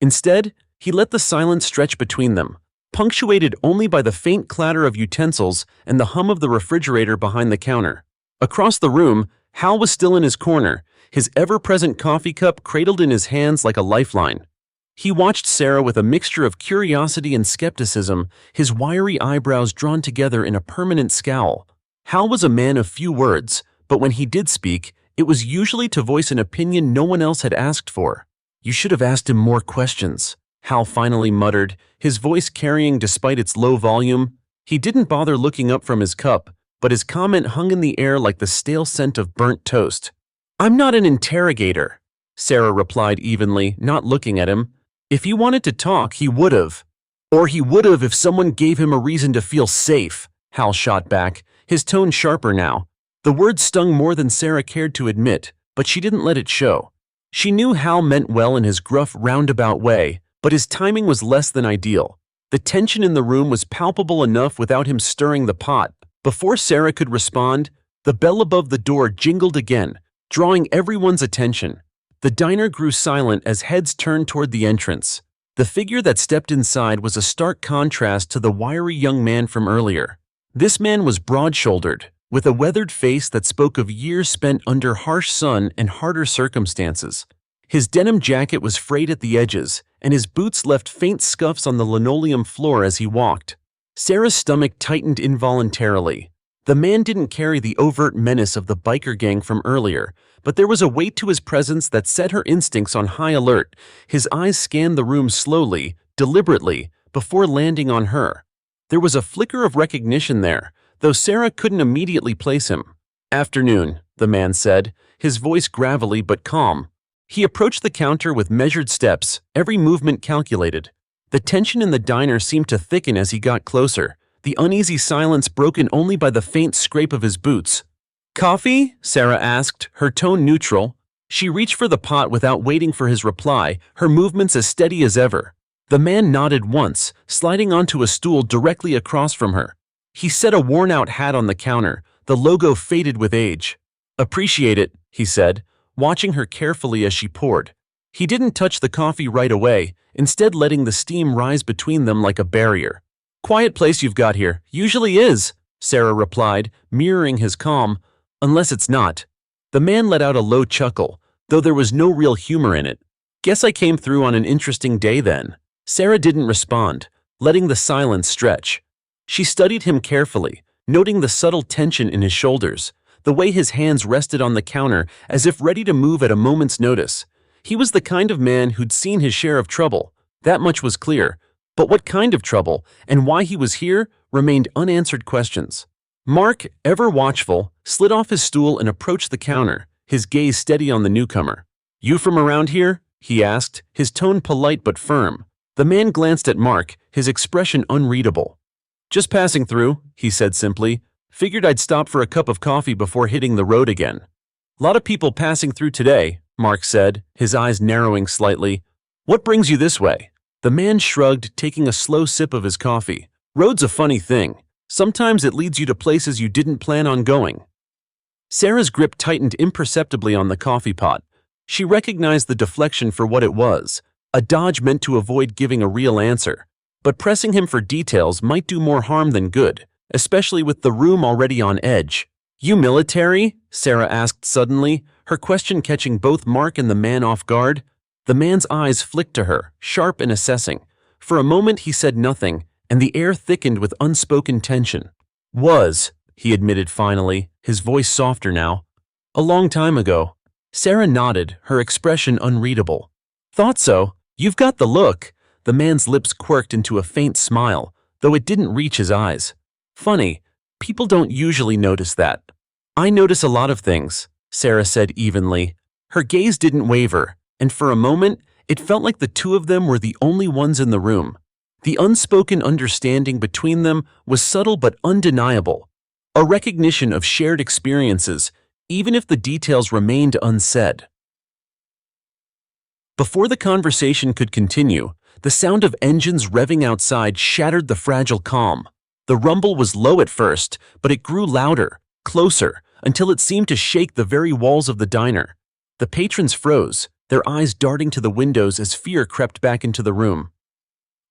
Instead, he let the silence stretch between them, punctuated only by the faint clatter of utensils and the hum of the refrigerator behind the counter. Across the room, Hal was still in his corner, his ever-present coffee cup cradled in his hands like a lifeline. He watched Sarah with a mixture of curiosity and skepticism, his wiry eyebrows drawn together in a permanent scowl. Hal was a man of few words, but when he did speak, it was usually to voice an opinion no one else had asked for. "You should have asked him more questions," Hal finally muttered, his voice carrying despite its low volume. He didn't bother looking up from his cup, but his comment hung in the air like the stale scent of burnt toast. "I'm not an interrogator," Sarah replied evenly, not looking at him. "If he wanted to talk, he would have. Or he would have if someone gave him a reason to feel safe," Hal shot back, his tone sharper now. The words stung more than Sarah cared to admit, but she didn't let it show. She knew Hal meant well in his gruff, roundabout way, but his timing was less than ideal. The tension in the room was palpable enough without him stirring the pot. Before Sarah could respond, the bell above the door jingled again, drawing everyone's attention. The diner grew silent as heads turned toward the entrance. The figure that stepped inside was a stark contrast to the wiry young man from earlier. This man was broad-shouldered, with a weathered face that spoke of years spent under harsh sun and harder circumstances. His denim jacket was frayed at the edges, and his boots left faint scuffs on the linoleum floor as he walked. Sarah's stomach tightened involuntarily. The man didn't carry the overt menace of the biker gang from earlier, but there was a weight to his presence that set her instincts on high alert. His eyes scanned the room slowly, deliberately, before landing on her. There was a flicker of recognition there, though Sarah couldn't immediately place him. "Afternoon," the man said, his voice gravelly but calm. He approached the counter with measured steps, every movement calculated. The tension in the diner seemed to thicken as he got closer, the uneasy silence broken only by the faint scrape of his boots. "Coffee?" Sarah asked, her tone neutral. She reached for the pot without waiting for his reply, her movements as steady as ever. The man nodded once, sliding onto a stool directly across from her. He set a worn-out hat on the counter, the logo faded with age. "Appreciate it," he said, watching her carefully as she poured. He didn't touch the coffee right away, instead letting the steam rise between them like a barrier. "Quiet place you've got here. Usually is," Sarah replied, mirroring his calm. "Unless it's not." The man let out a low chuckle, though there was no real humor in it. Guess I came through on an interesting day then. Sarah didn't respond, letting the silence stretch. She studied him carefully, noting the subtle tension in his shoulders, the way his hands rested on the counter as if ready to move at a moment's notice. He was the kind of man who'd seen his share of trouble, that much was clear, but what kind of trouble and why he was here remained unanswered questions. Mark, ever watchful, slid off his stool and approached the counter, his gaze steady on the newcomer. "You from around here?" he asked, his tone polite but firm. The man glanced at Mark, his expression unreadable. "Just passing through," he said simply. "Figured I'd stop for a cup of coffee before hitting the road again." "Lot of people passing through today," Mark said, his eyes narrowing slightly. "What brings you this way?" The man shrugged, taking a slow sip of his coffee. "Road's a funny thing. Sometimes it leads you to places you didn't plan on going." Sarah's grip tightened imperceptibly on the coffee pot. She recognized the deflection for what it was, a dodge meant to avoid giving a real answer. But pressing him for details might do more harm than good, especially with the room already on edge. "You military?" Sarah asked suddenly, her question catching both Mark and the man off guard. The man's eyes flicked to her, sharp and assessing. For a moment he said nothing, and the air thickened with unspoken tension. "Was," he admitted finally, his voice softer now. "A long time ago." Sarah nodded, her expression unreadable. "Thought so. You've got the look." The man's lips quirked into a faint smile, though it didn't reach his eyes. "Funny, people don't usually notice that." "I notice a lot of things," Sarah said evenly. Her gaze didn't waver, and for a moment, it felt like the two of them were the only ones in the room. The unspoken understanding between them was subtle but undeniable, a recognition of shared experiences, even if the details remained unsaid. Before the conversation could continue, the sound of engines revving outside shattered the fragile calm. The rumble was low at first, but it grew louder, closer, until it seemed to shake the very walls of the diner. The patrons froze, their eyes darting to the windows as fear crept back into the room.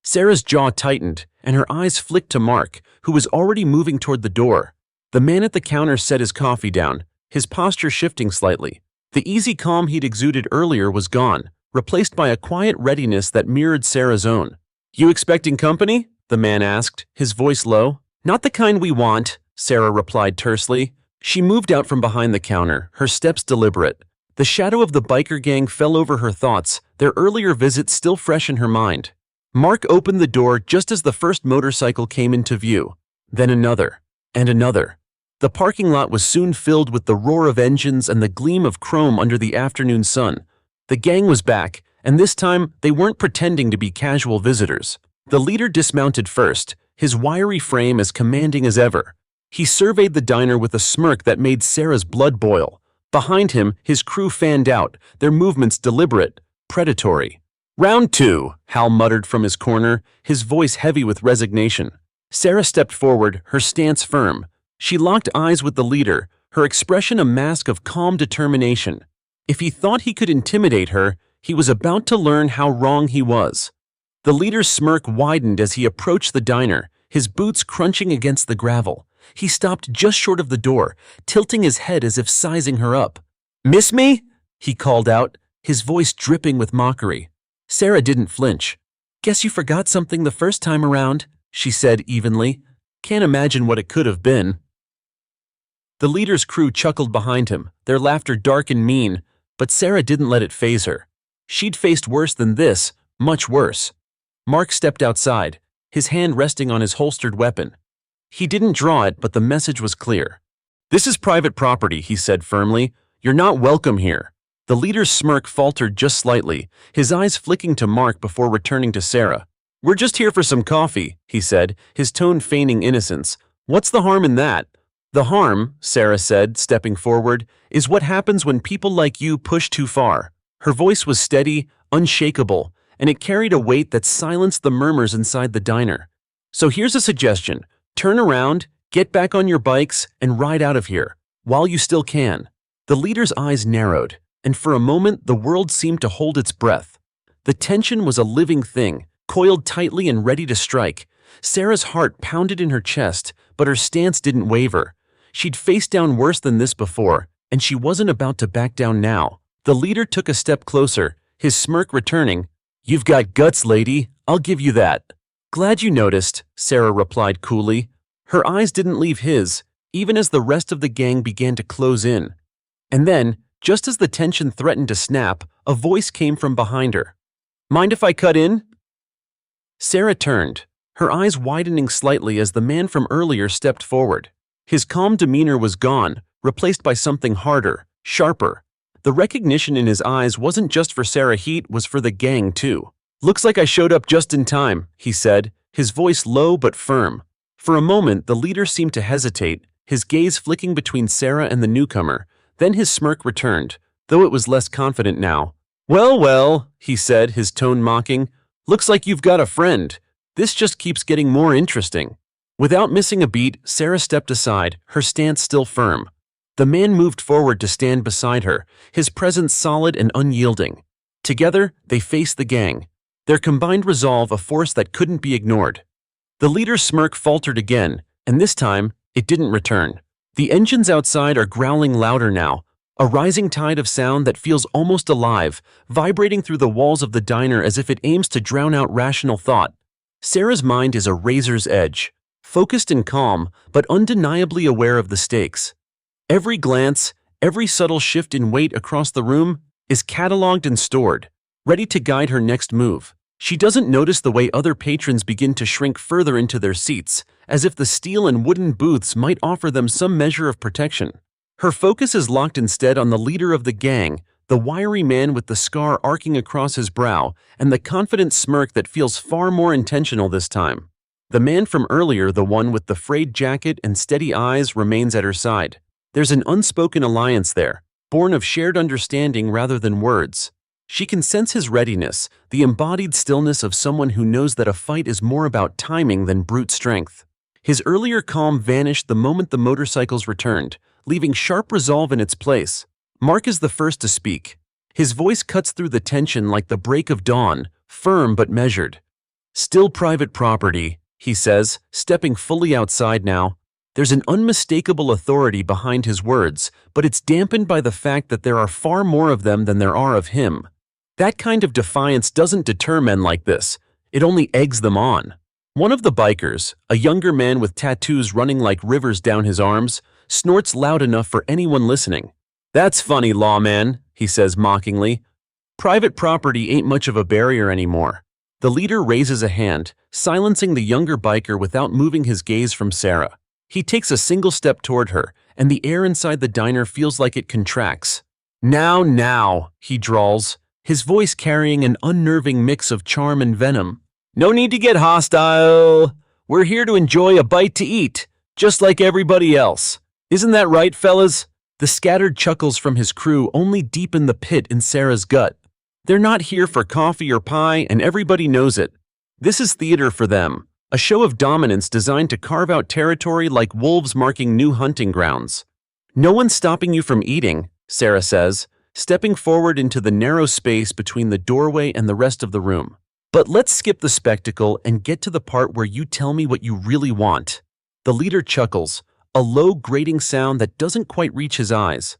Sarah's jaw tightened, and her eyes flicked to Mark, who was already moving toward the door. The man at the counter set his coffee down, his posture shifting slightly. The easy calm he'd exuded earlier was gone, replaced by a quiet readiness that mirrored Sarah's own. "You expecting company?" the man asked, his voice low. "Not the kind we want," Sarah replied tersely. She moved out from behind the counter, her steps deliberate. The shadow of the biker gang fell over her thoughts, their earlier visit still fresh in her mind. Mark opened the door just as the first motorcycle came into view. Then another, and another. The parking lot was soon filled with the roar of engines and the gleam of chrome under the afternoon sun. The gang was back, and this time they weren't pretending to be casual visitors. The leader dismounted first, his wiry frame as commanding as ever. He surveyed the diner with a smirk that made Sarah's blood boil. Behind him, his crew fanned out, their movements deliberate, predatory. "Round two," Hal muttered from his corner, his voice heavy with resignation. Sarah stepped forward, her stance firm. She locked eyes with the leader, her expression a mask of calm determination. If he thought he could intimidate her, he was about to learn how wrong he was. The leader's smirk widened as he approached the diner, his boots crunching against the gravel. He stopped just short of the door, tilting his head as if sizing her up. "Miss me?" he called out, his voice dripping with mockery. Sarah didn't flinch. "Guess you forgot something the first time around," she said evenly. "Can't imagine what it could have been." The leader's crew chuckled behind him, their laughter dark and mean, but Sarah didn't let it faze her. She'd faced worse than this, much worse. Mark stepped outside, his hand resting on his holstered weapon. He didn't draw it, but the message was clear. "This is private property," he said firmly. "You're not welcome here." The leader's smirk faltered just slightly, his eyes flicking to Mark before returning to Sarah. "We're just here for some coffee," he said, his tone feigning innocence. "What's the harm in that?" "The harm," Sarah said, stepping forward, "is what happens when people like you push too far." Her voice was steady, unshakable, and it carried a weight that silenced the murmurs inside the diner. "So here's a suggestion. Turn around, get back on your bikes, and ride out of here, while you still can." The leader's eyes narrowed, and for a moment the world seemed to hold its breath. The tension was a living thing, coiled tightly and ready to strike. Sarah's heart pounded in her chest, but her stance didn't waver. She'd faced down worse than this before, and she wasn't about to back down now. The leader took a step closer, his smirk returning. "You've got guts, lady. I'll give you that." "Glad you noticed," Sarah replied coolly. Her eyes didn't leave his, even as the rest of the gang began to close in. And then, just as the tension threatened to snap, a voice came from behind her. "Mind if I cut in?" Sarah turned, her eyes widening slightly as the man from earlier stepped forward. His calm demeanor was gone, replaced by something harder, sharper. The recognition in his eyes wasn't just for Sarah Heat, was for the gang too. "Looks like I showed up just in time," he said, his voice low but firm. For a moment, the leader seemed to hesitate, his gaze flicking between Sarah and the newcomer. Then his smirk returned, though it was less confident now. "Well, well," he said, his tone mocking. "Looks like you've got a friend. This just keeps getting more interesting." Without missing a beat, Sarah stepped aside, her stance still firm. The man moved forward to stand beside her, his presence solid and unyielding. Together, they faced the gang, their combined resolve a force that couldn't be ignored. The leader's smirk faltered again, and this time, it didn't return. The engines outside are growling louder now, a rising tide of sound that feels almost alive, vibrating through the walls of the diner as if it aims to drown out rational thought. Sarah's mind is a razor's edge, focused and calm, but undeniably aware of the stakes. Every glance, every subtle shift in weight across the room is cataloged and stored, ready to guide her next move. She doesn't notice the way other patrons begin to shrink further into their seats, as if the steel and wooden booths might offer them some measure of protection. Her focus is locked instead on the leader of the gang, the wiry man with the scar arcing across his brow and the confident smirk that feels far more intentional this time. The man from earlier, the one with the frayed jacket and steady eyes, remains at her side. There's an unspoken alliance there, born of shared understanding rather than words. She can sense his readiness, the embodied stillness of someone who knows that a fight is more about timing than brute strength. His earlier calm vanished the moment the motorcycles returned, leaving sharp resolve in its place. Mark is the first to speak. His voice cuts through the tension like the break of dawn, firm but measured. "Still private property," he says, stepping fully outside now. There's an unmistakable authority behind his words, but it's dampened by the fact that there are far more of them than there are of him. That kind of defiance doesn't deter men like this, it only eggs them on. One of the bikers, a younger man with tattoos running like rivers down his arms, snorts loud enough for anyone listening. "That's funny, lawman," he says mockingly. "Private property ain't much of a barrier anymore." The leader raises a hand, silencing the younger biker without moving his gaze from Sarah. He takes a single step toward her, and the air inside the diner feels like it contracts. Now, he drawls, his voice carrying an unnerving mix of charm and venom. "No need to get hostile. We're here to enjoy a bite to eat, just like everybody else. Isn't that right, fellas?" The scattered chuckles from his crew only deepen the pit in Sarah's gut. They're not here for coffee or pie, and everybody knows it. This is theater for them, a show of dominance designed to carve out territory like wolves marking new hunting grounds. "No one's stopping you from eating," Sarah says, stepping forward into the narrow space between the doorway and the rest of the room. "But let's skip the spectacle and get to the part where you tell me what you really want." The leader chuckles, a low, grating sound that doesn't quite reach his eyes.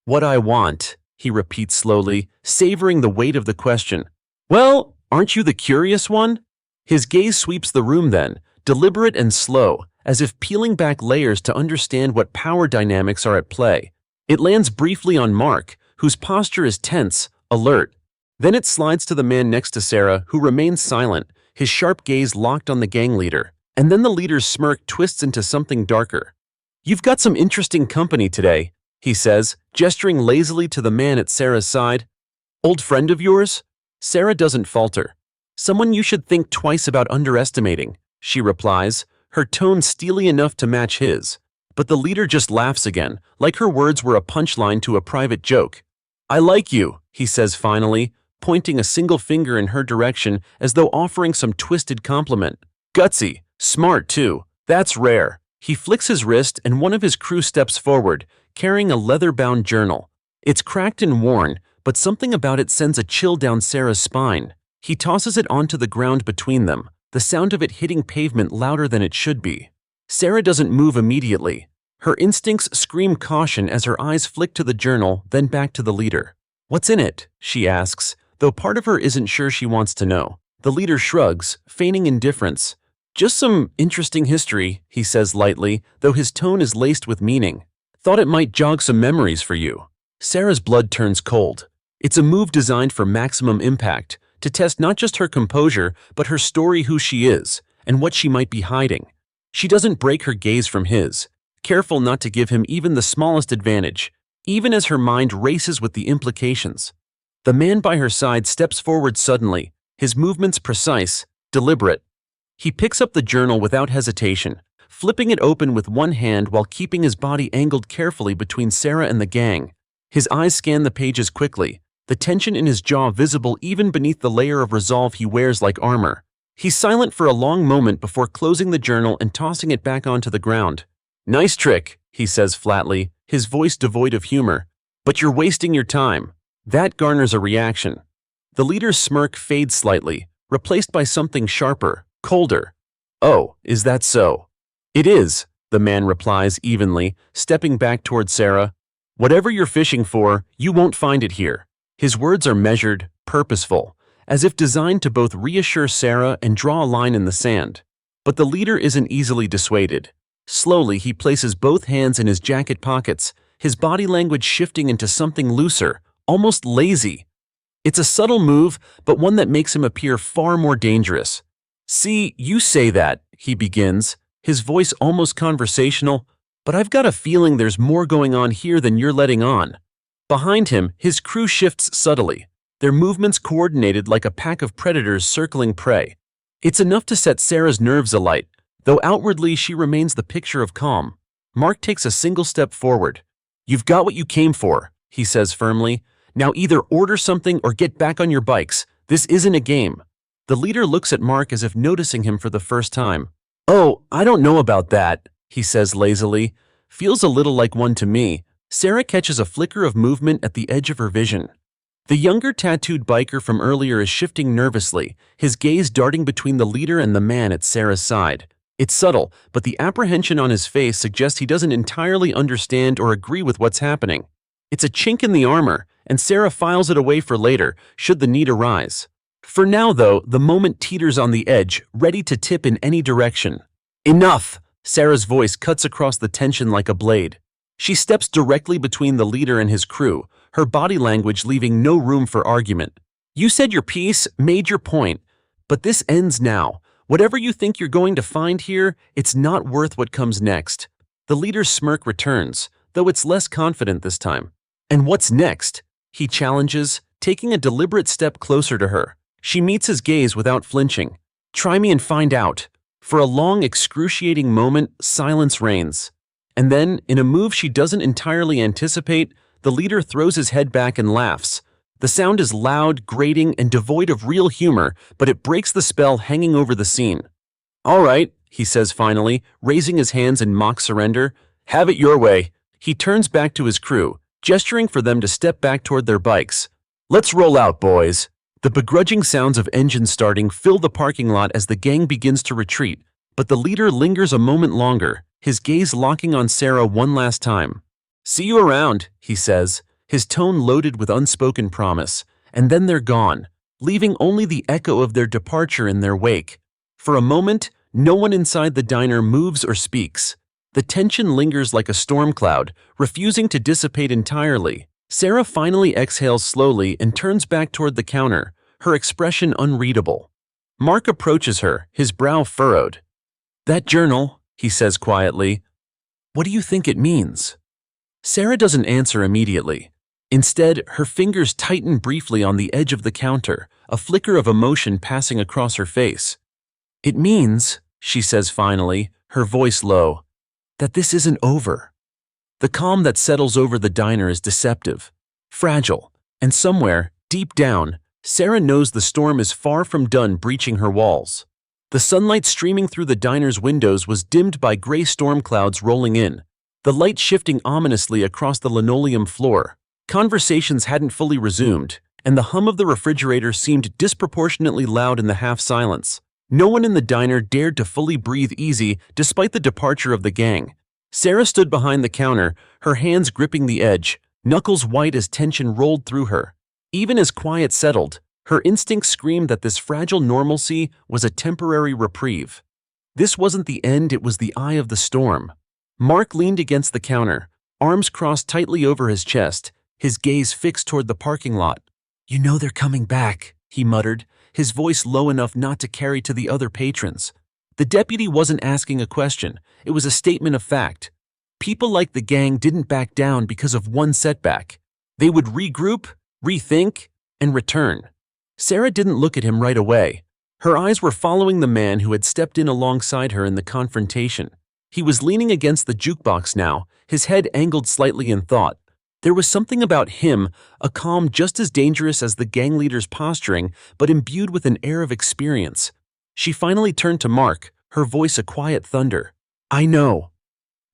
"What I want," he repeats slowly, savoring the weight of the question. "Well, aren't you the curious one?" His gaze sweeps the room then, deliberate and slow, as if peeling back layers to understand what power dynamics are at play. It lands briefly on Mark, whose posture is tense, alert. Then it slides to the man next to Sarah, who remains silent, his sharp gaze locked on the gang leader. And then the leader's smirk twists into something darker. "You've got some interesting company today," he says, gesturing lazily to the man at Sarah's side. "Old friend of yours?" Sarah doesn't falter. "Someone you should think twice about underestimating," she replies, her tone steely enough to match his. But the leader just laughs again, like her words were a punchline to a private joke. "I like you," he says finally, pointing a single finger in her direction as though offering some twisted compliment. "Gutsy, smart too. That's rare." He flicks his wrist and one of his crew steps forward, carrying a leather-bound journal. It's cracked and worn, but something about it sends a chill down Sarah's spine. He tosses it onto the ground between them, the sound of it hitting pavement louder than it should be. Sarah doesn't move immediately. Her instincts scream caution as her eyes flick to the journal, then back to the leader. "What's in it?" she asks, though part of her isn't sure she wants to know. The leader shrugs, feigning indifference. Just some interesting history, he says lightly, though his tone is laced with meaning. Thought it might jog some memories for you. Sarah's blood turns cold. It's a move designed for maximum impact, to test not just her composure, but her story, who she is, and what she might be hiding. She doesn't break her gaze from his, careful not to give him even the smallest advantage, even as her mind races with the implications. The man by her side steps forward suddenly, his movements precise, deliberate. He picks up the journal without hesitation, flipping it open with one hand while keeping his body angled carefully between Sarah and the gang. His eyes scan the pages quickly, the tension in his jaw visible even beneath the layer of resolve he wears like armor. He's silent for a long moment before closing the journal and tossing it back onto the ground. "Nice trick," he says flatly, his voice devoid of humor. "But you're wasting your time." That garners a reaction. The leader's smirk fades slightly, replaced by something sharper, colder. "Oh, is that so?" "It is," the man replies evenly, stepping back toward Sarah. "Whatever you're fishing for, you won't find it here." His words are measured, purposeful, as if designed to both reassure Sarah and draw a line in the sand. But the leader isn't easily dissuaded. Slowly, he places both hands in his jacket pockets, his body language shifting into something looser, almost lazy. It's a subtle move, but one that makes him appear far more dangerous. "See, you say that," he begins, his voice almost conversational, "but I've got a feeling there's more going on here than you're letting on." Behind him, his crew shifts subtly, their movements coordinated like a pack of predators circling prey. It's enough to set Sarah's nerves alight, though outwardly she remains the picture of calm. Mark takes a single step forward. "You've got what you came for," he says firmly. "Now either order something or get back on your bikes. This isn't a game." The leader looks at Mark as if noticing him for the first time. "Oh, I don't know about that," he says lazily. "Feels a little like one to me." Sarah catches a flicker of movement at the edge of her vision. The younger tattooed biker from earlier is shifting nervously, his gaze darting between the leader and the man at Sarah's side. It's subtle, but the apprehension on his face suggests he doesn't entirely understand or agree with what's happening. It's a chink in the armor, and Sarah files it away for later, should the need arise. For now, though, the moment teeters on the edge, ready to tip in any direction. "Enough!" Sarah's voice cuts across the tension like a blade. She steps directly between the leader and his crew, her body language leaving no room for argument. "You said your piece, made your point, but this ends now. Whatever you think you're going to find here, it's not worth what comes next." The leader's smirk returns, though it's less confident this time. "And what's next?" he challenges, taking a deliberate step closer to her. She meets his gaze without flinching. "Try me and find out." For a long, excruciating moment, silence reigns. And then, in a move she doesn't entirely anticipate, the leader throws his head back and laughs. The sound is loud, grating, and devoid of real humor, but it breaks the spell hanging over the scene. "All right," he says finally, raising his hands in mock surrender. "Have it your way." He turns back to his crew, gesturing for them to step back toward their bikes. "Let's roll out, boys." The begrudging sounds of engines starting fill the parking lot as the gang begins to retreat, but the leader lingers a moment longer, his gaze locking on Sarah one last time. "See you around," he says, his tone loaded with unspoken promise, and then they're gone, leaving only the echo of their departure in their wake. For a moment, no one inside the diner moves or speaks. The tension lingers like a storm cloud, refusing to dissipate entirely. Sarah finally exhales slowly and turns back toward the counter, her expression unreadable. Mark approaches her, his brow furrowed. "That journal," he says quietly. "What do you think it means?" Sarah doesn't answer immediately. Instead, her fingers tighten briefly on the edge of the counter, a flicker of emotion passing across her face. "It means," she says finally, her voice low, "that this isn't over." The calm that settles over the diner is deceptive, fragile, and somewhere, deep down, Sarah knows the storm is far from done breaching her walls. The sunlight streaming through the diner's windows was dimmed by gray storm clouds rolling in, the light shifting ominously across the linoleum floor. Conversations hadn't fully resumed, and the hum of the refrigerator seemed disproportionately loud in the half-silence. No one in the diner dared to fully breathe easy despite the departure of the gang. Sarah stood behind the counter, her hands gripping the edge, knuckles white as tension rolled through her. Even as quiet settled, Her instincts screamed that this fragile normalcy was a temporary reprieve. This wasn't the end, it was the eye of the storm. Mark leaned against the counter, arms crossed tightly over his chest, his gaze fixed toward the parking lot. "You know they're coming back," he muttered, his voice low enough not to carry to the other patrons. The deputy wasn't asking a question, it was a statement of fact. People like the gang didn't back down because of one setback. They would regroup, rethink, and return. Sarah didn't look at him right away. Her eyes were following the man who had stepped in alongside her in the confrontation. He was leaning against the jukebox now, his head angled slightly in thought. There was something about him, a calm just as dangerous as the gang leader's posturing, but imbued with an air of experience. She finally turned to Mark, her voice a quiet thunder. "I know."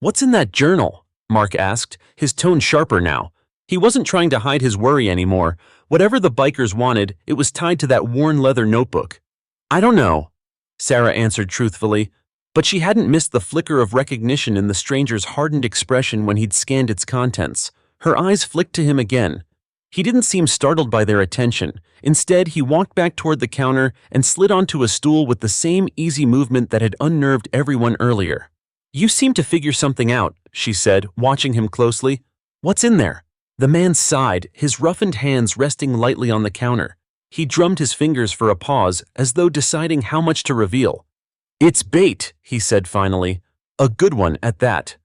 "What's in that journal?" Mark asked, his tone sharper now. He wasn't trying to hide his worry anymore. Whatever the bikers wanted, it was tied to that worn leather notebook. "I don't know," Sarah answered truthfully, but she hadn't missed the flicker of recognition in the stranger's hardened expression when he'd scanned its contents. Her eyes flicked to him again. He didn't seem startled by their attention. Instead, he walked back toward the counter and slid onto a stool with the same easy movement that had unnerved everyone earlier. "You seem to figure something out," she said, watching him closely. "What's in there?" The man sighed, his roughened hands resting lightly on the counter. He drummed his fingers for a pause, as though deciding how much to reveal. "It's bait," he said finally. "A good one at that."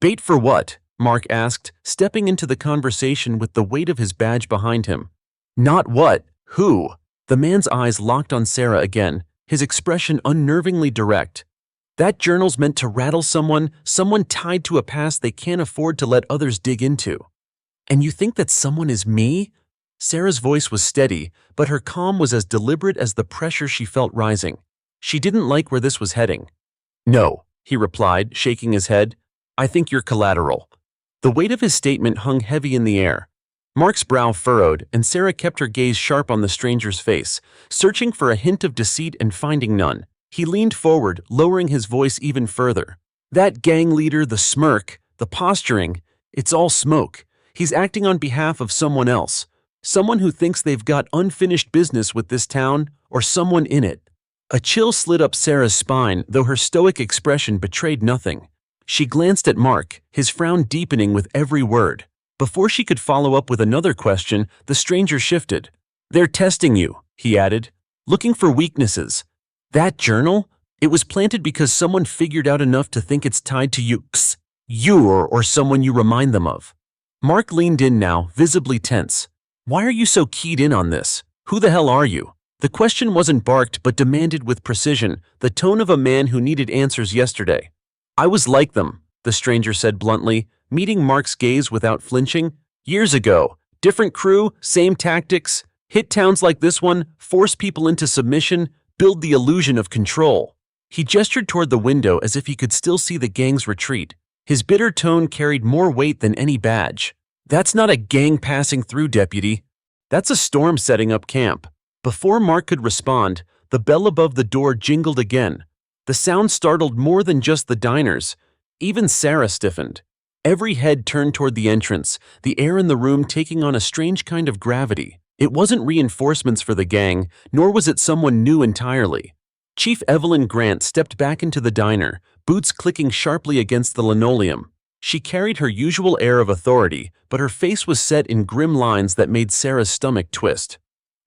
"Bait for what?" Mark asked, stepping into the conversation with the weight of his badge behind him. "Not what, who?" The man's eyes locked on Sarah again, his expression unnervingly direct. "That journal's meant to rattle someone tied to a past they can't afford to let others dig into." "And you think that someone is me?" Sarah's voice was steady, but her calm was as deliberate as the pressure she felt rising. She didn't like where this was heading. "No," he replied, shaking his head. "I think you're collateral." The weight of his statement hung heavy in the air. Mark's brow furrowed, and Sarah kept her gaze sharp on the stranger's face, searching for a hint of deceit and finding none. He leaned forward, lowering his voice even further. "That gang leader, the smirk, the posturing, it's all smoke. He's acting on behalf of someone else. Someone who thinks they've got unfinished business with this town, or someone in it." A chill slid up Sarah's spine, though her stoic expression betrayed nothing. She glanced at Mark, his frown deepening with every word. Before she could follow up with another question, the stranger shifted. "They're testing you," he added, "looking for weaknesses. That journal? It was planted because someone figured out enough to think it's tied to you or someone you remind them of." Mark leaned in now, visibly tense. "Why are you so keyed in on this? Who the hell are you?" The question wasn't barked but demanded with precision, the tone of a man who needed answers yesterday. "I was like them," the stranger said bluntly, meeting Mark's gaze without flinching. "Years ago, different crew, same tactics, hit towns like this one, force people into submission, build the illusion of control." He gestured toward the window as if he could still see the gang's retreat. His bitter tone carried more weight than any badge. "That's not a gang passing through, deputy. That's a storm setting up camp." Before Mark could respond, the bell above the door jingled again. The sound startled more than just the diners. Even Sarah stiffened. Every head turned toward the entrance, the air in the room taking on a strange kind of gravity. It wasn't reinforcements for the gang, nor was it someone new entirely. Chief Evelyn Grant stepped back into the diner, boots clicking sharply against the linoleum. She carried her usual air of authority, but her face was set in grim lines that made Sarah's stomach twist.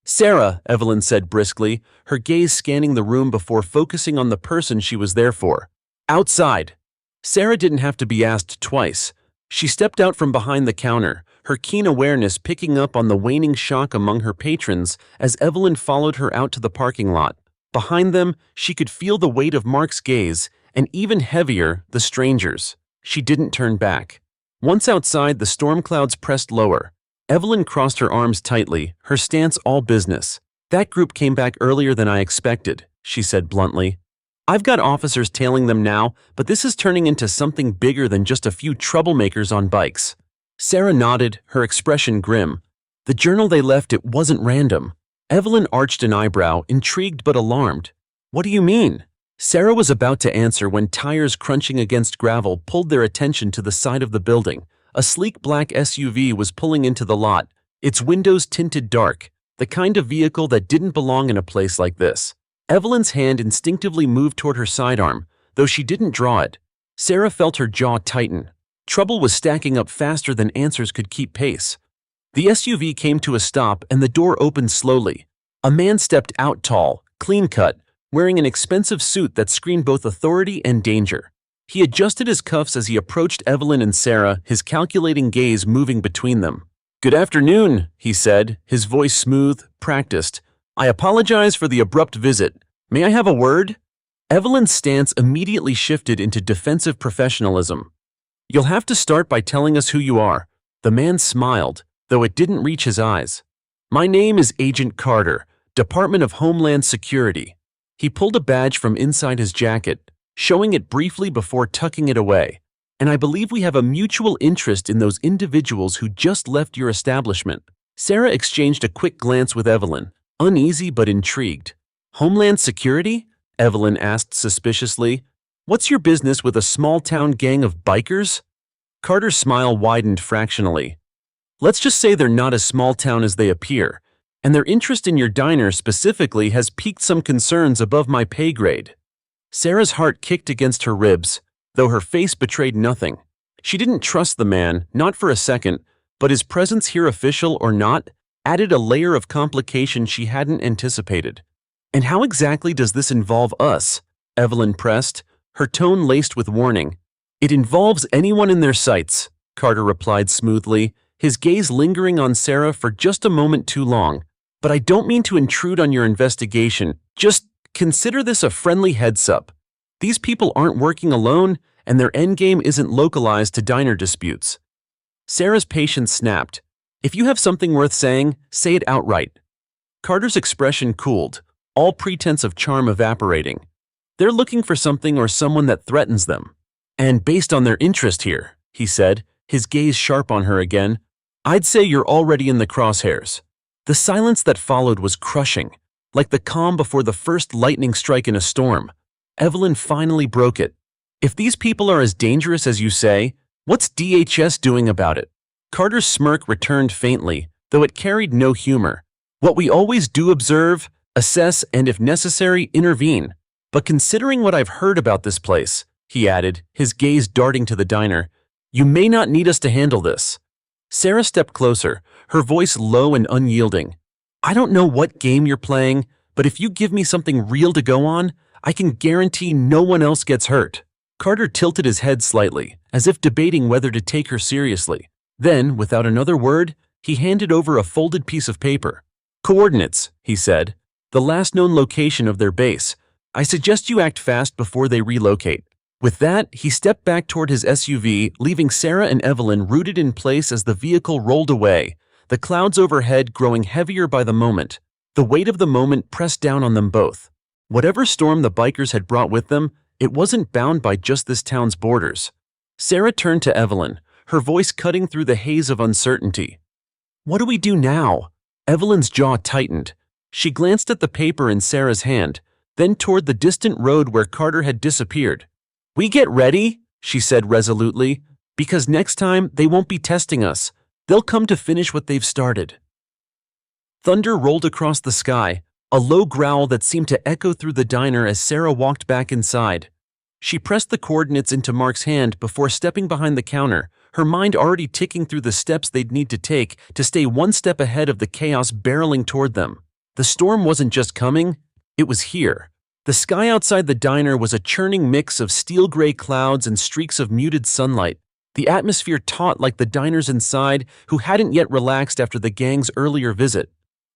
"Sarah," Evelyn said briskly, her gaze scanning the room before focusing on the person she was there for. "Outside." Sarah didn't have to be asked twice. She stepped out from behind the counter, her keen awareness picking up on the waning shock among her patrons as Evelyn followed her out to the parking lot. Behind them, she could feel the weight of Mark's gaze, and even heavier, the stranger's. She didn't turn back. Once outside, the storm clouds pressed lower. Evelyn crossed her arms tightly, her stance all business. "That group came back earlier than I expected," she said bluntly. "I've got officers tailing them now, but this is turning into something bigger than just a few troublemakers on bikes." Sarah nodded, her expression grim. "The journal they left, it wasn't random." Evelyn arched an eyebrow, intrigued but alarmed. "What do you mean?" Sarah was about to answer when tires crunching against gravel pulled their attention to the side of the building. A sleek black SUV was pulling into the lot, its windows tinted dark. the kind of vehicle that didn't belong in a place like this. Evelyn's hand instinctively moved toward her sidearm, though she didn't draw it. Sarah felt her jaw tighten. Trouble was stacking up faster than answers could keep pace. The SUV came to a stop and the door opened slowly. A man stepped out tall, clean-cut, wearing an expensive suit that screamed both authority and danger. He adjusted his cuffs as he approached Evelyn and Sarah, his calculating gaze moving between them. "Good afternoon," he said, his voice smooth, practiced. "I apologize for the abrupt visit. May I have a word?" Evelyn's stance immediately shifted into defensive professionalism. "You'll have to start by telling us who you are." The man smiled, though it didn't reach his eyes. "My name is Agent Carter, Department of Homeland Security." He pulled a badge from inside his jacket, showing it briefly before tucking it away. "And I believe we have a mutual interest in those individuals who just left your establishment." Sarah exchanged a quick glance with Evelyn, uneasy but intrigued. "Homeland Security?" Evelyn asked suspiciously. "What's your business with a small-town gang of bikers?" Carter's smile widened fractionally. "Let's just say they're not as small-town as they appear, and their interest in your diner specifically has piqued some concerns above my pay grade." Sarah's heart kicked against her ribs, though her face betrayed nothing. She didn't trust the man, not for a second, but his presence here, official or not, added a layer of complication she hadn't anticipated. "And how exactly does this involve us?" Evelyn pressed, her tone laced with warning. "It involves anyone in their sights," Carter replied smoothly, his gaze lingering on Sarah for just a moment too long. "But I don't mean to intrude on your investigation. Just consider this a friendly heads-up. These people aren't working alone, and their endgame isn't localized to diner disputes." Sarah's patience snapped. "If you have something worth saying, say it outright." Carter's expression cooled, all pretense of charm evaporating. "They're looking for something or someone that threatens them. And based on their interest here," he said, his gaze sharp on her again, "I'd say you're already in the crosshairs." The silence that followed was crushing, like the calm before the first lightning strike in a storm. Evelyn finally broke it. "If these people are as dangerous as you say, what's DHS doing about it?" Carter's smirk returned faintly, though it carried no humor. "What we always do: observe, assess, and if necessary, intervene. But considering what I've heard about this place," he added, his gaze darting to the diner, "you may not need us to handle this." Sarah stepped closer, her voice low and unyielding. "I don't know what game you're playing, but if you give me something real to go on, I can guarantee no one else gets hurt." Carter tilted his head slightly, as if debating whether to take her seriously. Then, without another word, he handed over a folded piece of paper. "Coordinates," he said. "The last known location of their base. I suggest you act fast before they relocate." With that, he stepped back toward his SUV, leaving Sarah and Evelyn rooted in place as the vehicle rolled away, the clouds overhead growing heavier by the moment. The weight of the moment pressed down on them both. Whatever storm the bikers had brought with them, it wasn't bound by just this town's borders. Sarah turned to Evelyn, her voice cutting through the haze of uncertainty. "What do we do now?" Evelyn's jaw tightened. She glanced at the paper in Sarah's hand, then toward the distant road where Carter had disappeared. "We get ready," she said resolutely, "because next time they won't be testing us. They'll come to finish what they've started." Thunder rolled across the sky, a low growl that seemed to echo through the diner as Sarah walked back inside. She pressed the coordinates into Mark's hand before stepping behind the counter, her mind already ticking through the steps they'd need to take to stay one step ahead of the chaos barreling toward them. The storm wasn't just coming, it was here. The sky outside the diner was a churning mix of steel-gray clouds and streaks of muted sunlight, the atmosphere taut like the diners inside who hadn't yet relaxed after the gang's earlier visit.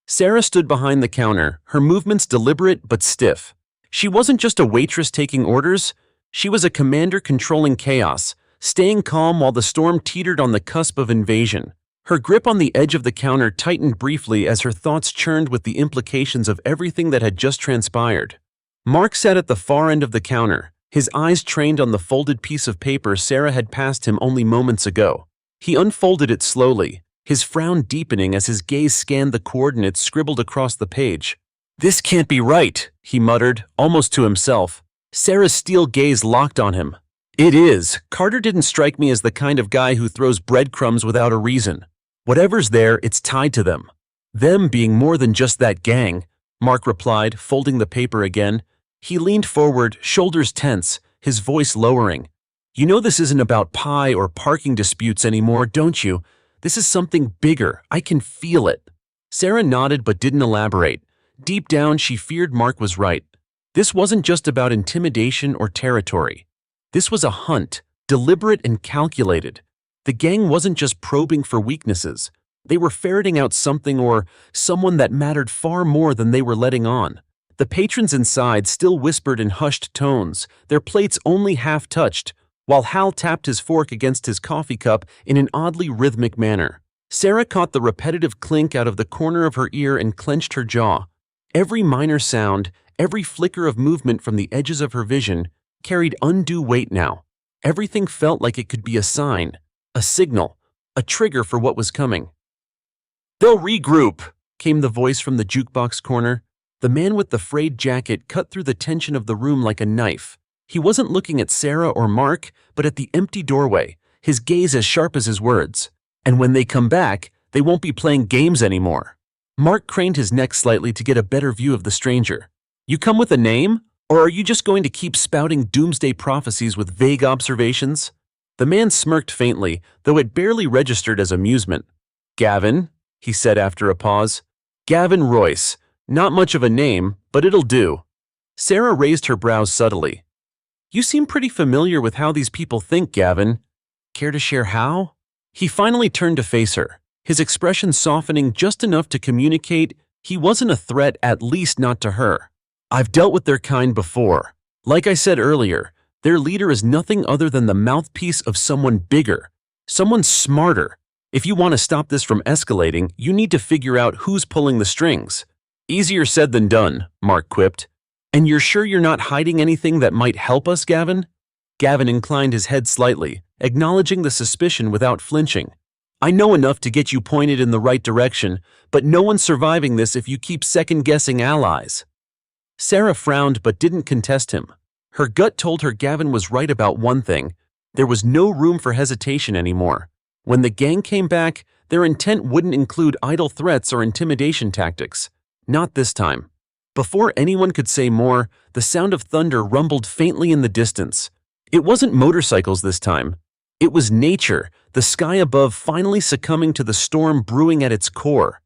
Sarah stood behind the counter, her movements deliberate but stiff. She wasn't just a waitress taking orders, she was a commander controlling chaos, staying calm while the storm teetered on the cusp of invasion. Her grip on the edge of the counter tightened briefly as her thoughts churned with the implications of everything that had just transpired. Mark sat at the far end of the counter, his eyes trained on the folded piece of paper Sarah had passed him only moments ago. He unfolded it slowly, his frown deepening as his gaze scanned the coordinates scribbled across the page. "This can't be right," he muttered, almost to himself. Sarah's steel gaze locked on him. "It is. Carter didn't strike me as the kind of guy who throws breadcrumbs without a reason. Whatever's there, it's tied to them." Them being more than just that gang, Mark replied, folding the paper again. He leaned forward, shoulders tense, his voice lowering. You know this isn't about pie or parking disputes anymore, don't you? This is something bigger. I can feel it. Sarah nodded but didn't elaborate. Deep down, she feared Mark was right. This wasn't just about intimidation or territory. This was a hunt, deliberate and calculated. The gang wasn't just probing for weaknesses. They were ferreting out something or someone that mattered far more than they were letting on. The patrons inside still whispered in hushed tones, their plates only half touched, while Hal tapped his fork against his coffee cup in an oddly rhythmic manner. Sarah caught the repetitive clink out of the corner of her ear and clenched her jaw. Every minor sound, every flicker of movement from the edges of her vision, carried undue weight now. Everything felt like it could be a sign, a signal, a trigger for what was coming. "They'll regroup," came the voice from the jukebox corner. The man with the frayed jacket cut through the tension of the room like a knife. He wasn't looking at Sarah or Mark, but at the empty doorway, his gaze as sharp as his words. "And when they come back, they won't be playing games anymore." Mark craned his neck slightly to get a better view of the stranger. "You come with a name? Or are you just going to keep spouting doomsday prophecies with vague observations?" The man smirked faintly, though it barely registered as amusement. "Gavin," he said after a pause. "Gavin Royce. Not much of a name, but it'll do." Sarah raised her brows subtly. "You seem pretty familiar with how these people think, Gavin. Care to share how?" He finally turned to face her, his expression softening just enough to communicate he wasn't a threat, at least not to her. "I've dealt with their kind before. Like I said earlier, their leader is nothing other than the mouthpiece of someone bigger, someone smarter. If you want to stop this from escalating, you need to figure out who's pulling the strings." "Easier said than done," Mark quipped. "And you're sure you're not hiding anything that might help us, Gavin?" Gavin inclined his head slightly, acknowledging the suspicion without flinching. "I know enough to get you pointed in the right direction, but no one's surviving this if you keep second-guessing allies." Sarah frowned but didn't contest him. Her gut told her Gavin was right about one thing. There was no room for hesitation anymore. When the gang came back, their intent wouldn't include idle threats or intimidation tactics. Not this time. Before anyone could say more, the sound of thunder rumbled faintly in the distance. It wasn't motorcycles this time. It was nature, the sky above finally succumbing to the storm brewing at its core.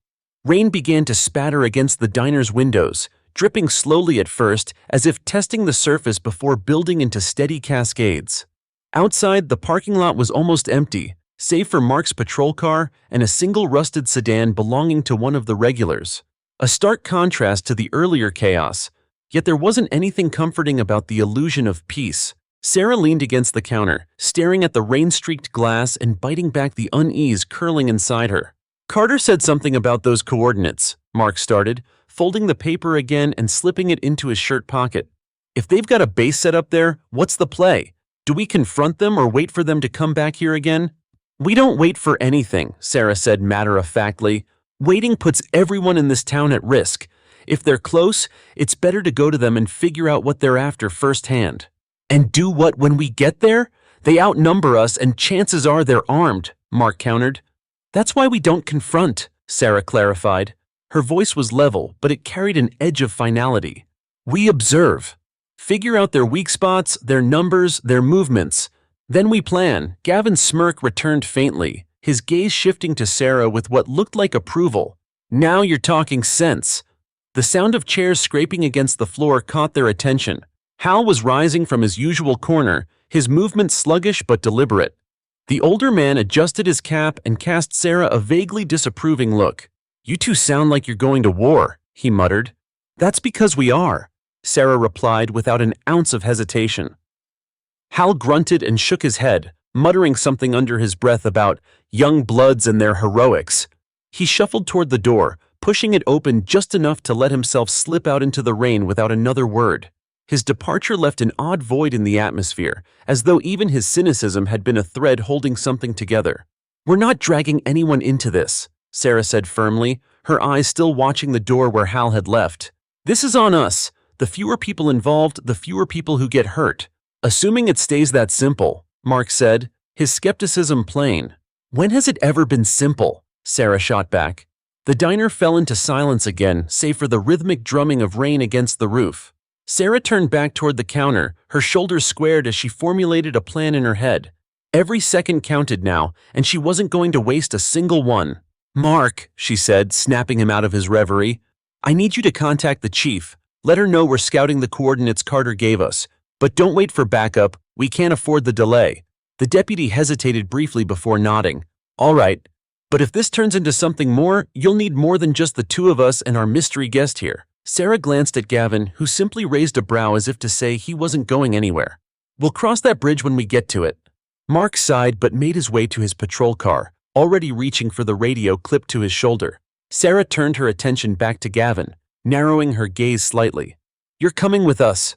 Rain began to spatter against the diner's windows, dripping slowly at first as if testing the surface before building into steady cascades. Outside, the parking lot was almost empty, save for Mark's patrol car and a single rusted sedan belonging to one of the regulars. A stark contrast to the earlier chaos, yet there wasn't anything comforting about the illusion of peace. Sarah leaned against the counter, staring at the rain-streaked glass and biting back the unease curling inside her. "Carter said something about those coordinates," Mark started, folding the paper again and slipping it into his shirt pocket. "If they've got a base set up there, what's the play? Do we confront them or wait for them to come back here again?" "We don't wait for anything," Sarah said matter-of-factly. "Waiting puts everyone in this town at risk. If they're close, it's better to go to them and figure out what they're after firsthand." "And do what when we get there? They outnumber us and chances are they're armed," Mark countered. "That's why we don't confront," Sarah clarified. Her voice was level, but it carried an edge of finality. "We observe. Figure out their weak spots, their numbers, their movements. Then we plan." Gavin's smirk returned faintly, his gaze shifting to Sarah with what looked like approval. "Now you're talking sense." The sound of chairs scraping against the floor caught their attention. Hal was rising from his usual corner, his movements sluggish but deliberate. The older man adjusted his cap and cast Sarah a vaguely disapproving look. "You two sound like you're going to war," he muttered. "That's because we are," Sarah replied without an ounce of hesitation. Hal grunted and shook his head, muttering something under his breath about young bloods and their heroics. He shuffled toward the door, pushing it open just enough to let himself slip out into the rain without another word. His departure left an odd void in the atmosphere, as though even his cynicism had been a thread holding something together. "We're not dragging anyone into this," Sarah said firmly, her eyes still watching the door where Hal had left. "This is on us. The fewer people involved, the fewer people who get hurt." "Assuming it stays that simple," Mark said, his skepticism plain. "When has it ever been simple?" Sarah shot back. The diner fell into silence again, save for the rhythmic drumming of rain against the roof. Sarah turned back toward the counter, her shoulders squared as she formulated a plan in her head. Every second counted now, and she wasn't going to waste a single one. "Mark," she said, snapping him out of his reverie, "I need you to contact the chief. Let her know we're scouting the coordinates Carter gave us. But don't wait for backup, we can't afford the delay." The deputy hesitated briefly before nodding. "All right. But if this turns into something more, you'll need more than just the two of us and our mystery guest here." Sarah glanced at Gavin, who simply raised a brow as if to say he wasn't going anywhere. "We'll cross that bridge when we get to it." Mark sighed but made his way to his patrol car, already reaching for the radio clipped to his shoulder. Sarah turned her attention back to Gavin, narrowing her gaze slightly. "You're coming with us."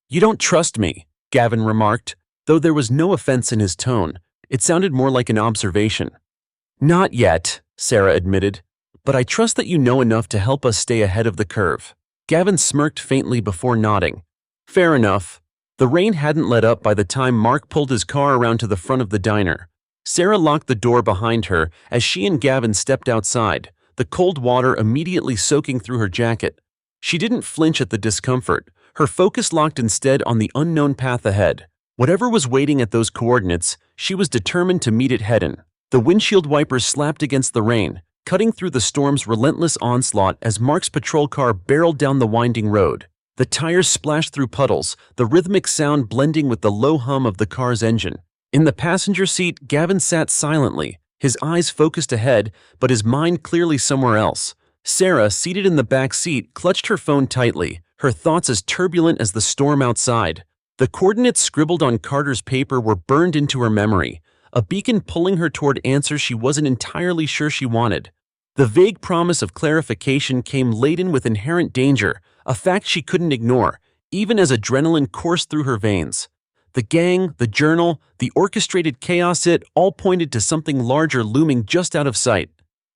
"You don't trust me," Gavin remarked, though there was no offense in his tone. It sounded more like an observation. "Not yet," Sarah admitted, "but I trust that you know enough to help us stay ahead of the curve." Gavin smirked faintly before nodding. "Fair enough." The rain hadn't let up by the time Mark pulled his car around to the front of the diner. Sarah locked the door behind her as she and Gavin stepped outside, the cold water immediately soaking through her jacket. She didn't flinch at the discomfort, her focus locked instead on the unknown path ahead. Whatever was waiting at those coordinates, she was determined to meet it head-on. The windshield wipers slapped against the rain, cutting through the storm's relentless onslaught as Mark's patrol car barreled down the winding road. The tires splashed through puddles, the rhythmic sound blending with the low hum of the car's engine. In the passenger seat, Gavin sat silently, his eyes focused ahead, but his mind clearly somewhere else. Sarah, seated in the back seat, clutched her phone tightly, her thoughts as turbulent as the storm outside. The coordinates scribbled on Carter's paper were burned into her memory, a beacon pulling her toward answers she wasn't entirely sure she wanted. The vague promise of clarification came laden with inherent danger, a fact she couldn't ignore, even as adrenaline coursed through her veins. The gang, the journal, the orchestrated chaos, it all pointed to something larger looming just out of sight.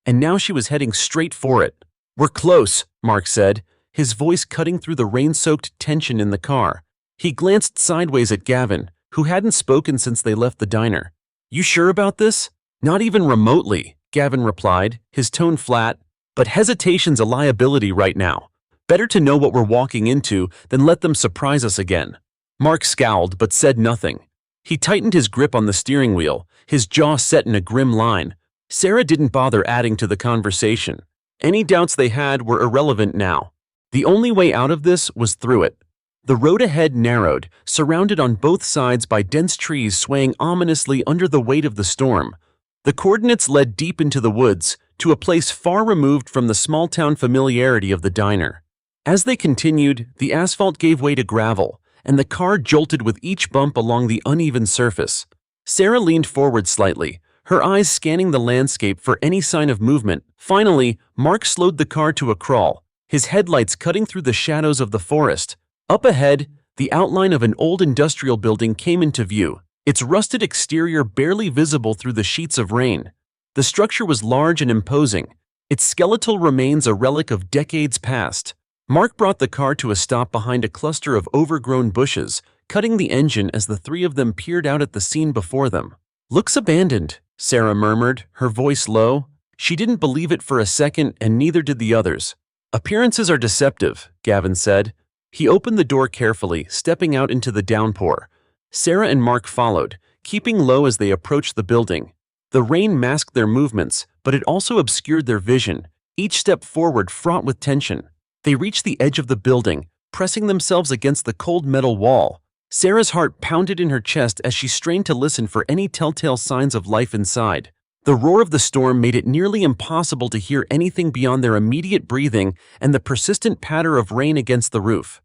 And now she was heading straight for it. "We're close," Mark said, his voice cutting through the rain-soaked tension in the car. He glanced sideways at Gavin, who hadn't spoken since they left the diner. "You sure about this?" "Not even remotely," Gavin replied, his tone flat. "But hesitation's a liability right now. Better to know what we're walking into than let them surprise us again." Mark scowled but said nothing. He tightened his grip on the steering wheel, his jaw set in a grim line. Sarah didn't bother adding to the conversation. Any doubts they had were irrelevant now. The only way out of this was through it. The road ahead narrowed, surrounded on both sides by dense trees swaying ominously under the weight of the storm. The coordinates led deep into the woods, to a place far removed from the small-town familiarity of the diner. As they continued, the asphalt gave way to gravel, and the car jolted with each bump along the uneven surface. Sarah leaned forward slightly, her eyes scanning the landscape for any sign of movement. Finally, Mark slowed the car to a crawl, his headlights cutting through the shadows of the forest. Up ahead, the outline of an old industrial building came into view, its rusted exterior barely visible through the sheets of rain. The structure was large and imposing, its skeletal remains a relic of decades past. Mark brought the car to a stop behind a cluster of overgrown bushes, cutting the engine as the three of them peered out at the scene before them. "Looks abandoned," Sarah murmured, her voice low. She didn't believe it for a second, and neither did the others. "Appearances are deceptive," Gavin said. He opened the door carefully, stepping out into the downpour. Sarah and Mark followed, keeping low as they approached the building. The rain masked their movements, but it also obscured their vision, each step forward fraught with tension. They reached the edge of the building, pressing themselves against the cold metal wall. Sarah's heart pounded in her chest as she strained to listen for any telltale signs of life inside. The roar of the storm made it nearly impossible to hear anything beyond their immediate breathing and the persistent patter of rain against the roof.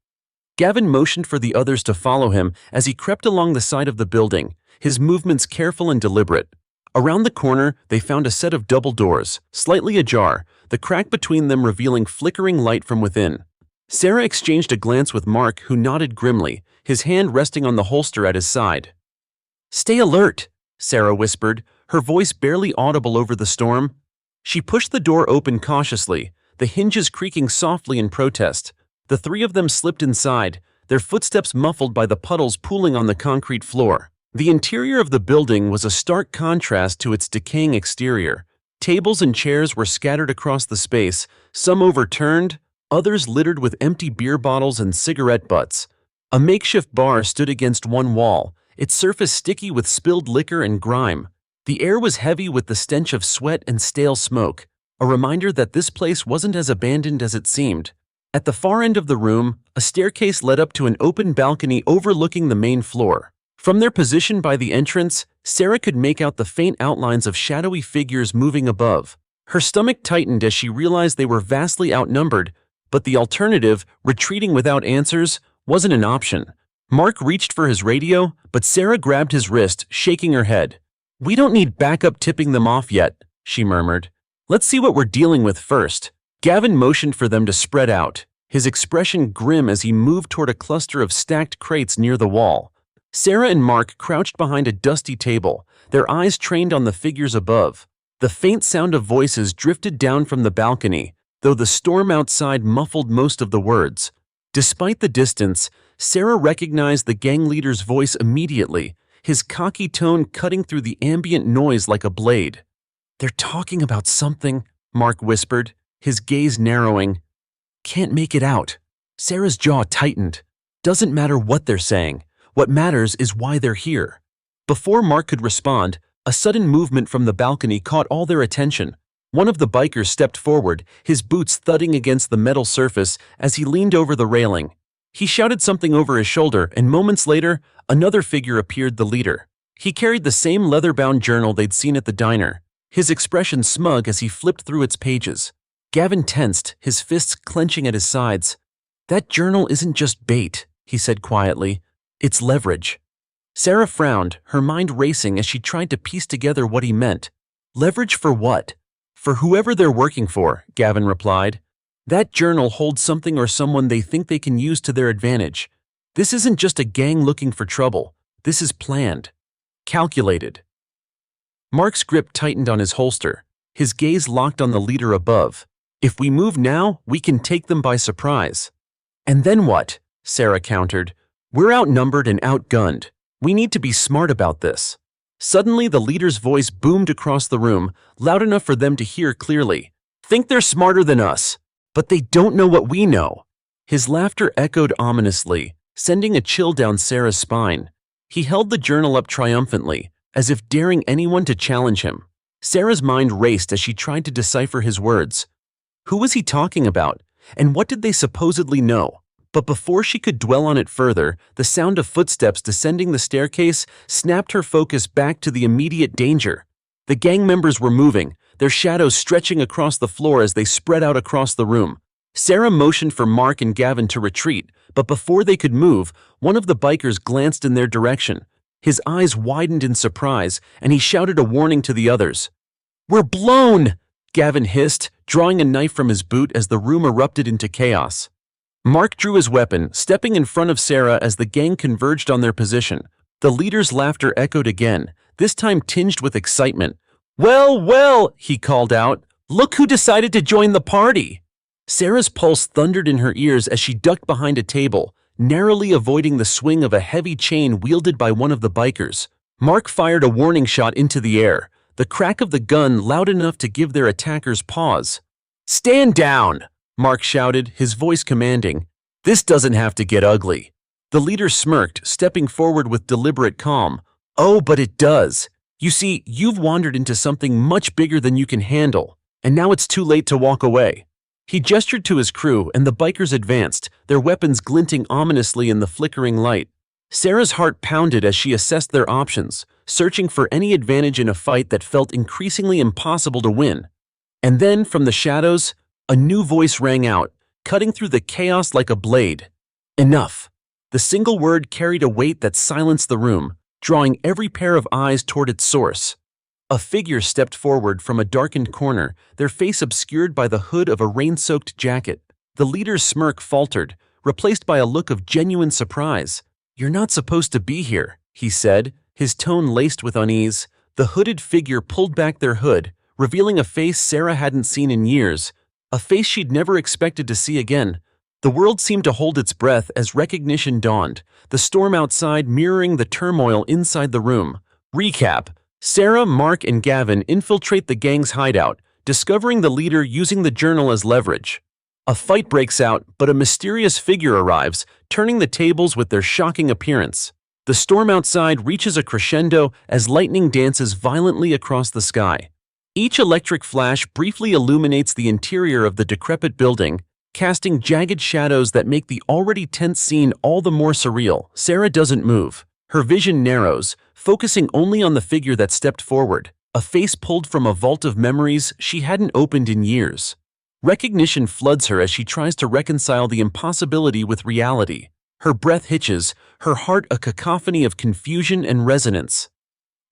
Gavin motioned for the others to follow him as he crept along the side of the building, his movements careful and deliberate. Around the corner, they found a set of double doors, slightly ajar, the crack between them revealing flickering light from within. Sarah exchanged a glance with Mark, who nodded grimly, his hand resting on the holster at his side. "Stay alert," Sarah whispered, her voice barely audible over the storm. She pushed the door open cautiously, the hinges creaking softly in protest. The three of them slipped inside, their footsteps muffled by the puddles pooling on the concrete floor. The interior of the building was a stark contrast to its decaying exterior. Tables and chairs were scattered across the space, some overturned, others littered with empty beer bottles and cigarette butts. A makeshift bar stood against one wall, its surface sticky with spilled liquor and grime. The air was heavy with the stench of sweat and stale smoke, a reminder that this place wasn't as abandoned as it seemed. At the far end of the room, a staircase led up to an open balcony overlooking the main floor. From their position by the entrance, Sarah could make out the faint outlines of shadowy figures moving above. Her stomach tightened as she realized they were vastly outnumbered, but the alternative, retreating without answers, wasn't an option. Mark reached for his radio, but Sarah grabbed his wrist, shaking her head. "We don't need backup tipping them off yet," she murmured. "Let's see what we're dealing with first." Gavin motioned for them to spread out, his expression grim as he moved toward a cluster of stacked crates near the wall. Sarah and Mark crouched behind a dusty table, their eyes trained on the figures above. The faint sound of voices drifted down from the balcony, though the storm outside muffled most of the words. Despite the distance, Sarah recognized the gang leader's voice immediately, his cocky tone cutting through the ambient noise like a blade. "They're talking about something," Mark whispered, his gaze narrowing. "Can't make it out." Sarah's jaw tightened. "Doesn't matter what they're saying. What matters is why they're here." Before Mark could respond, a sudden movement from the balcony caught all their attention. One of the bikers stepped forward, his boots thudding against the metal surface as he leaned over the railing. He shouted something over his shoulder, and moments later, another figure appeared, the leader. He carried the same leather-bound journal they'd seen at the diner, his expression smug as he flipped through its pages. Gavin tensed, his fists clenching at his sides. "That journal isn't just bait," he said quietly. "It's leverage." Sarah frowned, her mind racing as she tried to piece together what he meant. "Leverage for what?" "For whoever they're working for," Gavin replied. "That journal holds something or someone they think they can use to their advantage. This isn't just a gang looking for trouble. This is planned. Calculated." Mark's grip tightened on his holster, his gaze locked on the leader above. "If we move now, we can take them by surprise." "And then what?" Sarah countered. "We're outnumbered and outgunned. We need to be smart about this." Suddenly, the leader's voice boomed across the room, loud enough for them to hear clearly. "Think they're smarter than us, but they don't know what we know." His laughter echoed ominously, sending a chill down Sarah's spine. He held the journal up triumphantly, as if daring anyone to challenge him. Sarah's mind raced as she tried to decipher his words. Who was he talking about, and what did they supposedly know? But before she could dwell on it further, the sound of footsteps descending the staircase snapped her focus back to the immediate danger. The gang members were moving, their shadows stretching across the floor as they spread out across the room. Sarah motioned for Mark and Gavin to retreat, but before they could move, one of the bikers glanced in their direction. His eyes widened in surprise, and he shouted a warning to the others. "We're blown!" Gavin hissed, drawing a knife from his boot as the room erupted into chaos. Mark drew his weapon, stepping in front of Sarah as the gang converged on their position. The leader's laughter echoed again, this time tinged with excitement. "Well, well," he called out, "look who decided to join the party!" Sarah's pulse thundered in her ears as she ducked behind a table, narrowly avoiding the swing of a heavy chain wielded by one of the bikers. Mark fired a warning shot into the air, the crack of the gun loud enough to give their attackers pause. "Stand down!" Mark shouted, his voice commanding. "This doesn't have to get ugly." The leader smirked, stepping forward with deliberate calm. "Oh, but it does. You see, you've wandered into something much bigger than you can handle, and now it's too late to walk away." He gestured to his crew, and the bikers advanced, their weapons glinting ominously in the flickering light. Sarah's heart pounded as she assessed their options, searching for any advantage in a fight that felt increasingly impossible to win. And then, from the shadows, a new voice rang out, cutting through the chaos like a blade. "Enough." The single word carried a weight that silenced the room, drawing every pair of eyes toward its source. A figure stepped forward from a darkened corner, their face obscured by the hood of a rain-soaked jacket. The leader's smirk faltered, replaced by a look of genuine surprise. "You're not supposed to be here," he said, his tone laced with unease. The hooded figure pulled back their hood, revealing a face Sarah hadn't seen in years, a face she'd never expected to see again. The world seemed to hold its breath as recognition dawned, the storm outside mirroring the turmoil inside the room. "Recap. Sarah, Mark, and Gavin infiltrate the gang's hideout, discovering the leader using the journal as leverage. A fight breaks out, but a mysterious figure arrives, turning the tables with their shocking appearance. The storm outside reaches a crescendo as lightning dances violently across the sky. Each electric flash briefly illuminates the interior of the decrepit building, casting jagged shadows that make the already tense scene all the more surreal. Sarah doesn't move. Her vision narrows, focusing only on the figure that stepped forward, a face pulled from a vault of memories she hadn't opened in years. Recognition floods her as she tries to reconcile the impossibility with reality. Her breath hitches, her heart a cacophony of confusion and resonance.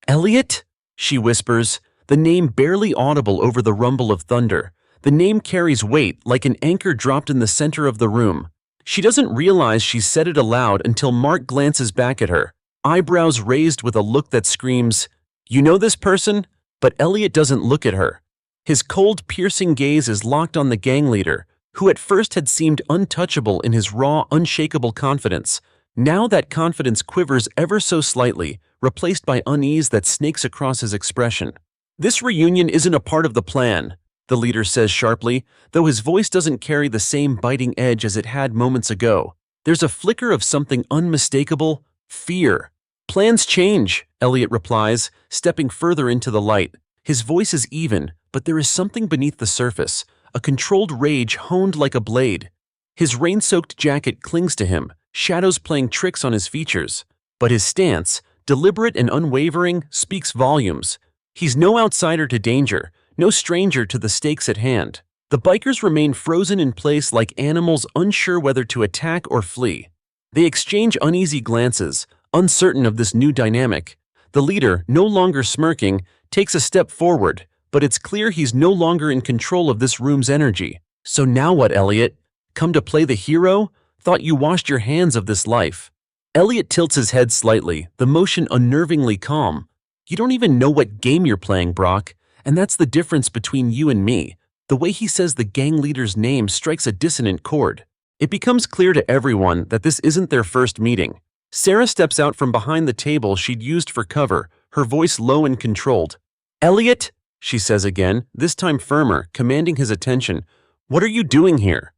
"Elliot?" she whispers, the name barely audible over the rumble of thunder. The name carries weight like an anchor dropped in the center of the room. She doesn't realize she's said it aloud until Mark glances back at her, eyebrows raised with a look that screams, "You know this person?" But Elliot doesn't look at her. His cold, piercing gaze is locked on the gang leader, who at first had seemed untouchable in his raw, unshakable confidence. Now that confidence quivers ever so slightly, replaced by unease that snakes across his expression. "This reunion isn't a part of the plan," the leader says sharply, though his voice doesn't carry the same biting edge as it had moments ago. There's a flicker of something unmistakable: fear. "Plans change," Elliot replies, stepping further into the light. His voice is even, but there is something beneath the surface, a controlled rage honed like a blade. His rain-soaked jacket clings to him, shadows playing tricks on his features. But his stance, deliberate and unwavering, speaks volumes. He's no outsider to danger, no stranger to the stakes at hand. The bikers remain frozen in place like animals unsure whether to attack or flee. They exchange uneasy glances, uncertain of this new dynamic. The leader, no longer smirking, takes a step forward, but it's clear he's no longer in control of this room's energy. "So now what, Elliot? Come to play the hero? Thought you washed your hands of this life." Elliot tilts his head slightly, the motion unnervingly calm. "You don't even know what game you're playing, Brock, and that's the difference between you and me." The way he says the gang leader's name strikes a dissonant chord. It becomes clear to everyone that this isn't their first meeting. Sarah steps out from behind the table she'd used for cover, her voice low and controlled. "Elliot," she says again, this time firmer, commanding his attention. "What are you doing here?"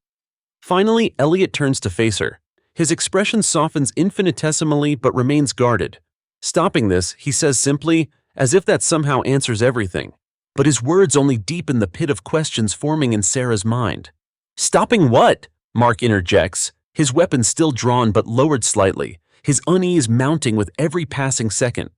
Finally, Elliot turns to face her. His expression softens infinitesimally but remains guarded. Stopping this, he says simply, as if that somehow answers everything. But his words only deepen the pit of questions forming in Sarah's mind. "Stopping what?" Mark interjects, his weapon still drawn but lowered slightly, his unease mounting with every passing second.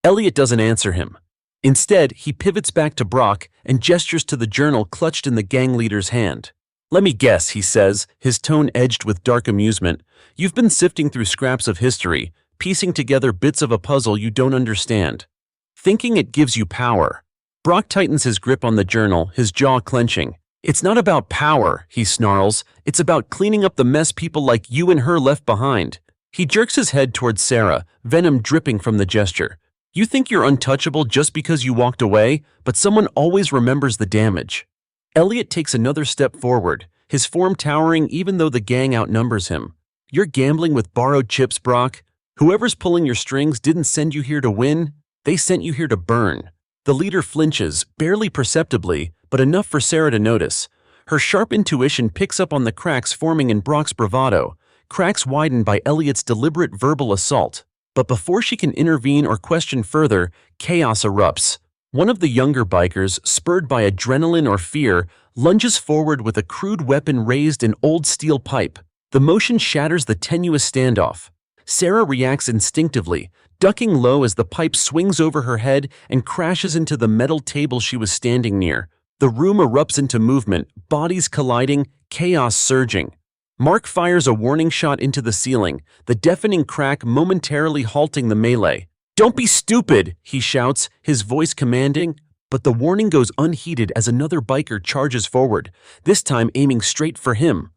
Elliot doesn't answer him. Instead, he pivots back to Brock and gestures to the journal clutched in the gang leader's hand. "Let me guess," he says, his tone edged with dark amusement. "You've been sifting through scraps of history, piecing together bits of a puzzle you don't understand. Thinking it gives you power." Brock tightens his grip on the journal, his jaw clenching. "It's not about power," he snarls. "It's about cleaning up the mess people like you and her left behind." He jerks his head towards Sarah, venom dripping from the gesture. "You think you're untouchable just because you walked away, but someone always remembers the damage." Elliot takes another step forward, his form towering even though the gang outnumbers him. "You're gambling with borrowed chips, Brock. Whoever's pulling your strings didn't send you here to win, they sent you here to burn." The leader flinches, barely perceptibly, but enough for Sarah to notice. Her sharp intuition picks up on the cracks forming in Brock's bravado, cracks widened by Elliot's deliberate verbal assault. But before she can intervene or question further, chaos erupts. One of the younger bikers, spurred by adrenaline or fear, lunges forward with a crude weapon raised in old steel pipe. The motion shatters the tenuous standoff. Sarah reacts instinctively, ducking low as the pipe swings over her head and crashes into the metal table she was standing near. The room erupts into movement, bodies colliding, chaos surging. Mark fires a warning shot into the ceiling, the deafening crack momentarily halting the melee. "Don't be stupid," he shouts, his voice commanding. But the warning goes unheeded as another biker charges forward, this time aiming straight for him.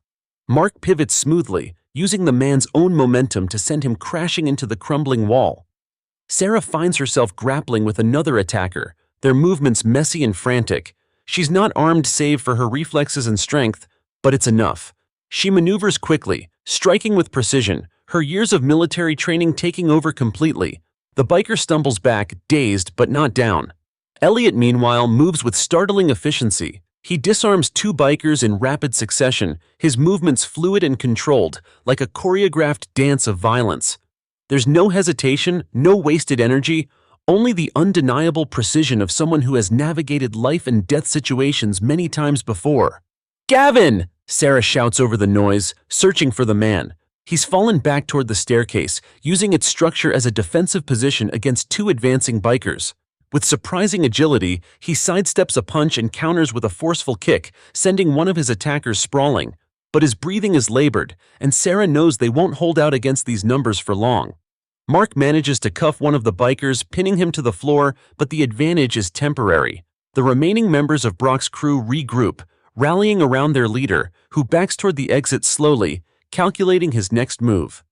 Mark pivots smoothly, using the man's own momentum to send him crashing into the crumbling wall. Sarah finds herself grappling with another attacker, their movements messy and frantic. She's not armed save for her reflexes and strength, but it's enough. She maneuvers quickly, striking with precision, her years of military training taking over completely. The biker stumbles back, dazed but not down. Elliot, meanwhile, moves with startling efficiency. He disarms two bikers in rapid succession, his movements fluid and controlled, like a choreographed dance of violence. There's no hesitation, no wasted energy, only the undeniable precision of someone who has navigated life and death situations many times before. "Gavin!" Sarah shouts over the noise, searching for the man. He's fallen back toward the staircase, using its structure as a defensive position against two advancing bikers. With surprising agility, he sidesteps a punch and counters with a forceful kick, sending one of his attackers sprawling. But his breathing is labored, and Sarah knows they won't hold out against these numbers for long. Mark manages to cuff one of the bikers, pinning him to the floor, but the advantage is temporary. The remaining members of Brock's crew regroup, rallying around their leader, who backs toward the exit slowly, calculating his next move.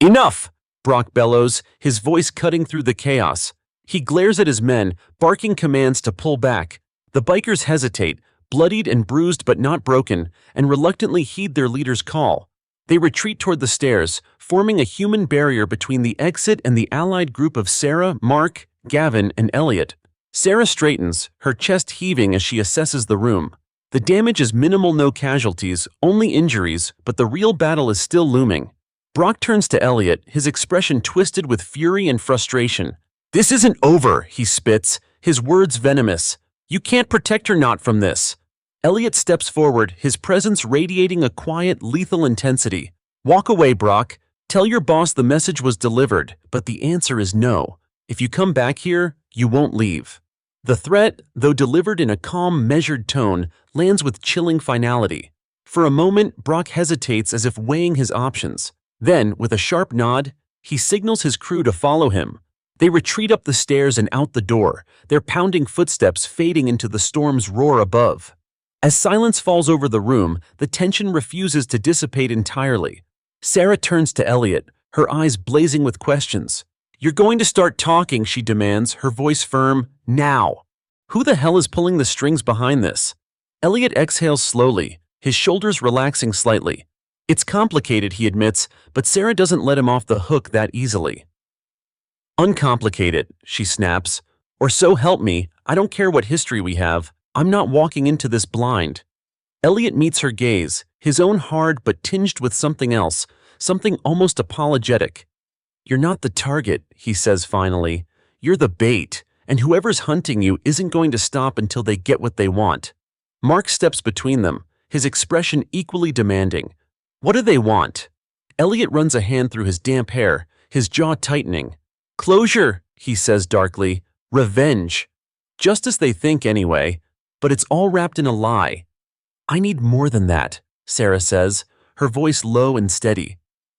"Enough!" Brock bellows, his voice cutting through the chaos. He glares at his men, barking commands to pull back. The bikers hesitate, bloodied and bruised but not broken, and reluctantly heed their leader's call. They retreat toward the stairs, forming a human barrier between the exit and the allied group of Sarah, Mark, Gavin, and Elliot. Sarah straightens, her chest heaving as she assesses the room. The damage is minimal, no casualties, only injuries, but the real battle is still looming. Brock turns to Elliot, his expression twisted with fury and frustration. "This isn't over," he spits, his words venomous. "You can't protect her not from this." Elliot steps forward, his presence radiating a quiet, lethal intensity. "Walk away, Brock. Tell your boss the message was delivered, but the answer is no. If you come back here, you won't leave." The threat, though delivered in a calm, measured tone, lands with chilling finality. For a moment, Brock hesitates as if weighing his options. Then, with a sharp nod, he signals his crew to follow him. They retreat up the stairs and out the door, their pounding footsteps fading into the storm's roar above. As silence falls over the room, the tension refuses to dissipate entirely. Sarah turns to Elliot, her eyes blazing with questions. "You're going to start talking," she demands, her voice firm. "Now." Who the hell is pulling the strings behind this? Elliot exhales slowly, his shoulders relaxing slightly. It's complicated, he admits, but Sarah doesn't let him off the hook that easily. "Uncomplicate, she snaps. "Or so help me, I don't care what history we have. I'm not walking into this blind." Elliot meets her gaze, his own hard but tinged with something else, something almost apologetic. "You're not the target," he says finally. "You're the bait, and whoever's hunting you isn't going to stop until they get what they want." Mark steps between them, his expression equally demanding. "What do they want?" Elliot runs a hand through his damp hair, his jaw tightening. "Closure," he says darkly. "Revenge. Just as they think anyway, but it's all wrapped in a lie." "I need more than that," Sarah says, her voice low and steady.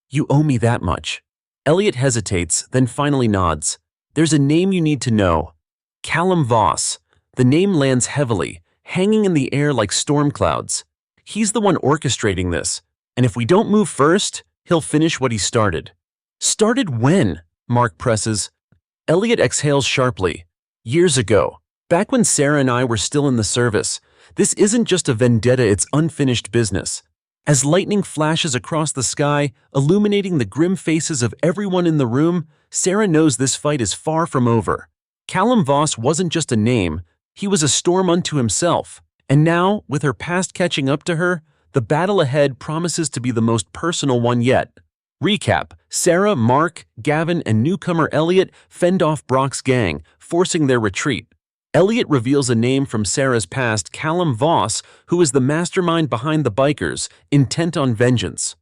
"You owe me that much." Elliot hesitates, then finally nods. "There's a name you need to know. Callum Voss." The name lands heavily, hanging in the air like storm clouds. He's the one orchestrating this, and if we don't move first, he'll finish what he started. "Started when?" Mark presses. Elliot exhales sharply. "Years ago, back when Sarah and I were still in the service. This isn't just a vendetta, it's unfinished business." As lightning flashes across the sky, illuminating the grim faces of everyone in the room, Sarah knows this fight is far from over. Callum Voss wasn't just a name, he was a storm unto himself. And now, with her past catching up to her, the battle ahead promises to be the most personal one yet. Recap: Sarah, Mark, Gavin, and newcomer Elliot fend off Brock's gang, forcing their retreat. Elliot reveals a name from Sarah's past, Callum Voss, who is the mastermind behind the bikers, intent on vengeance.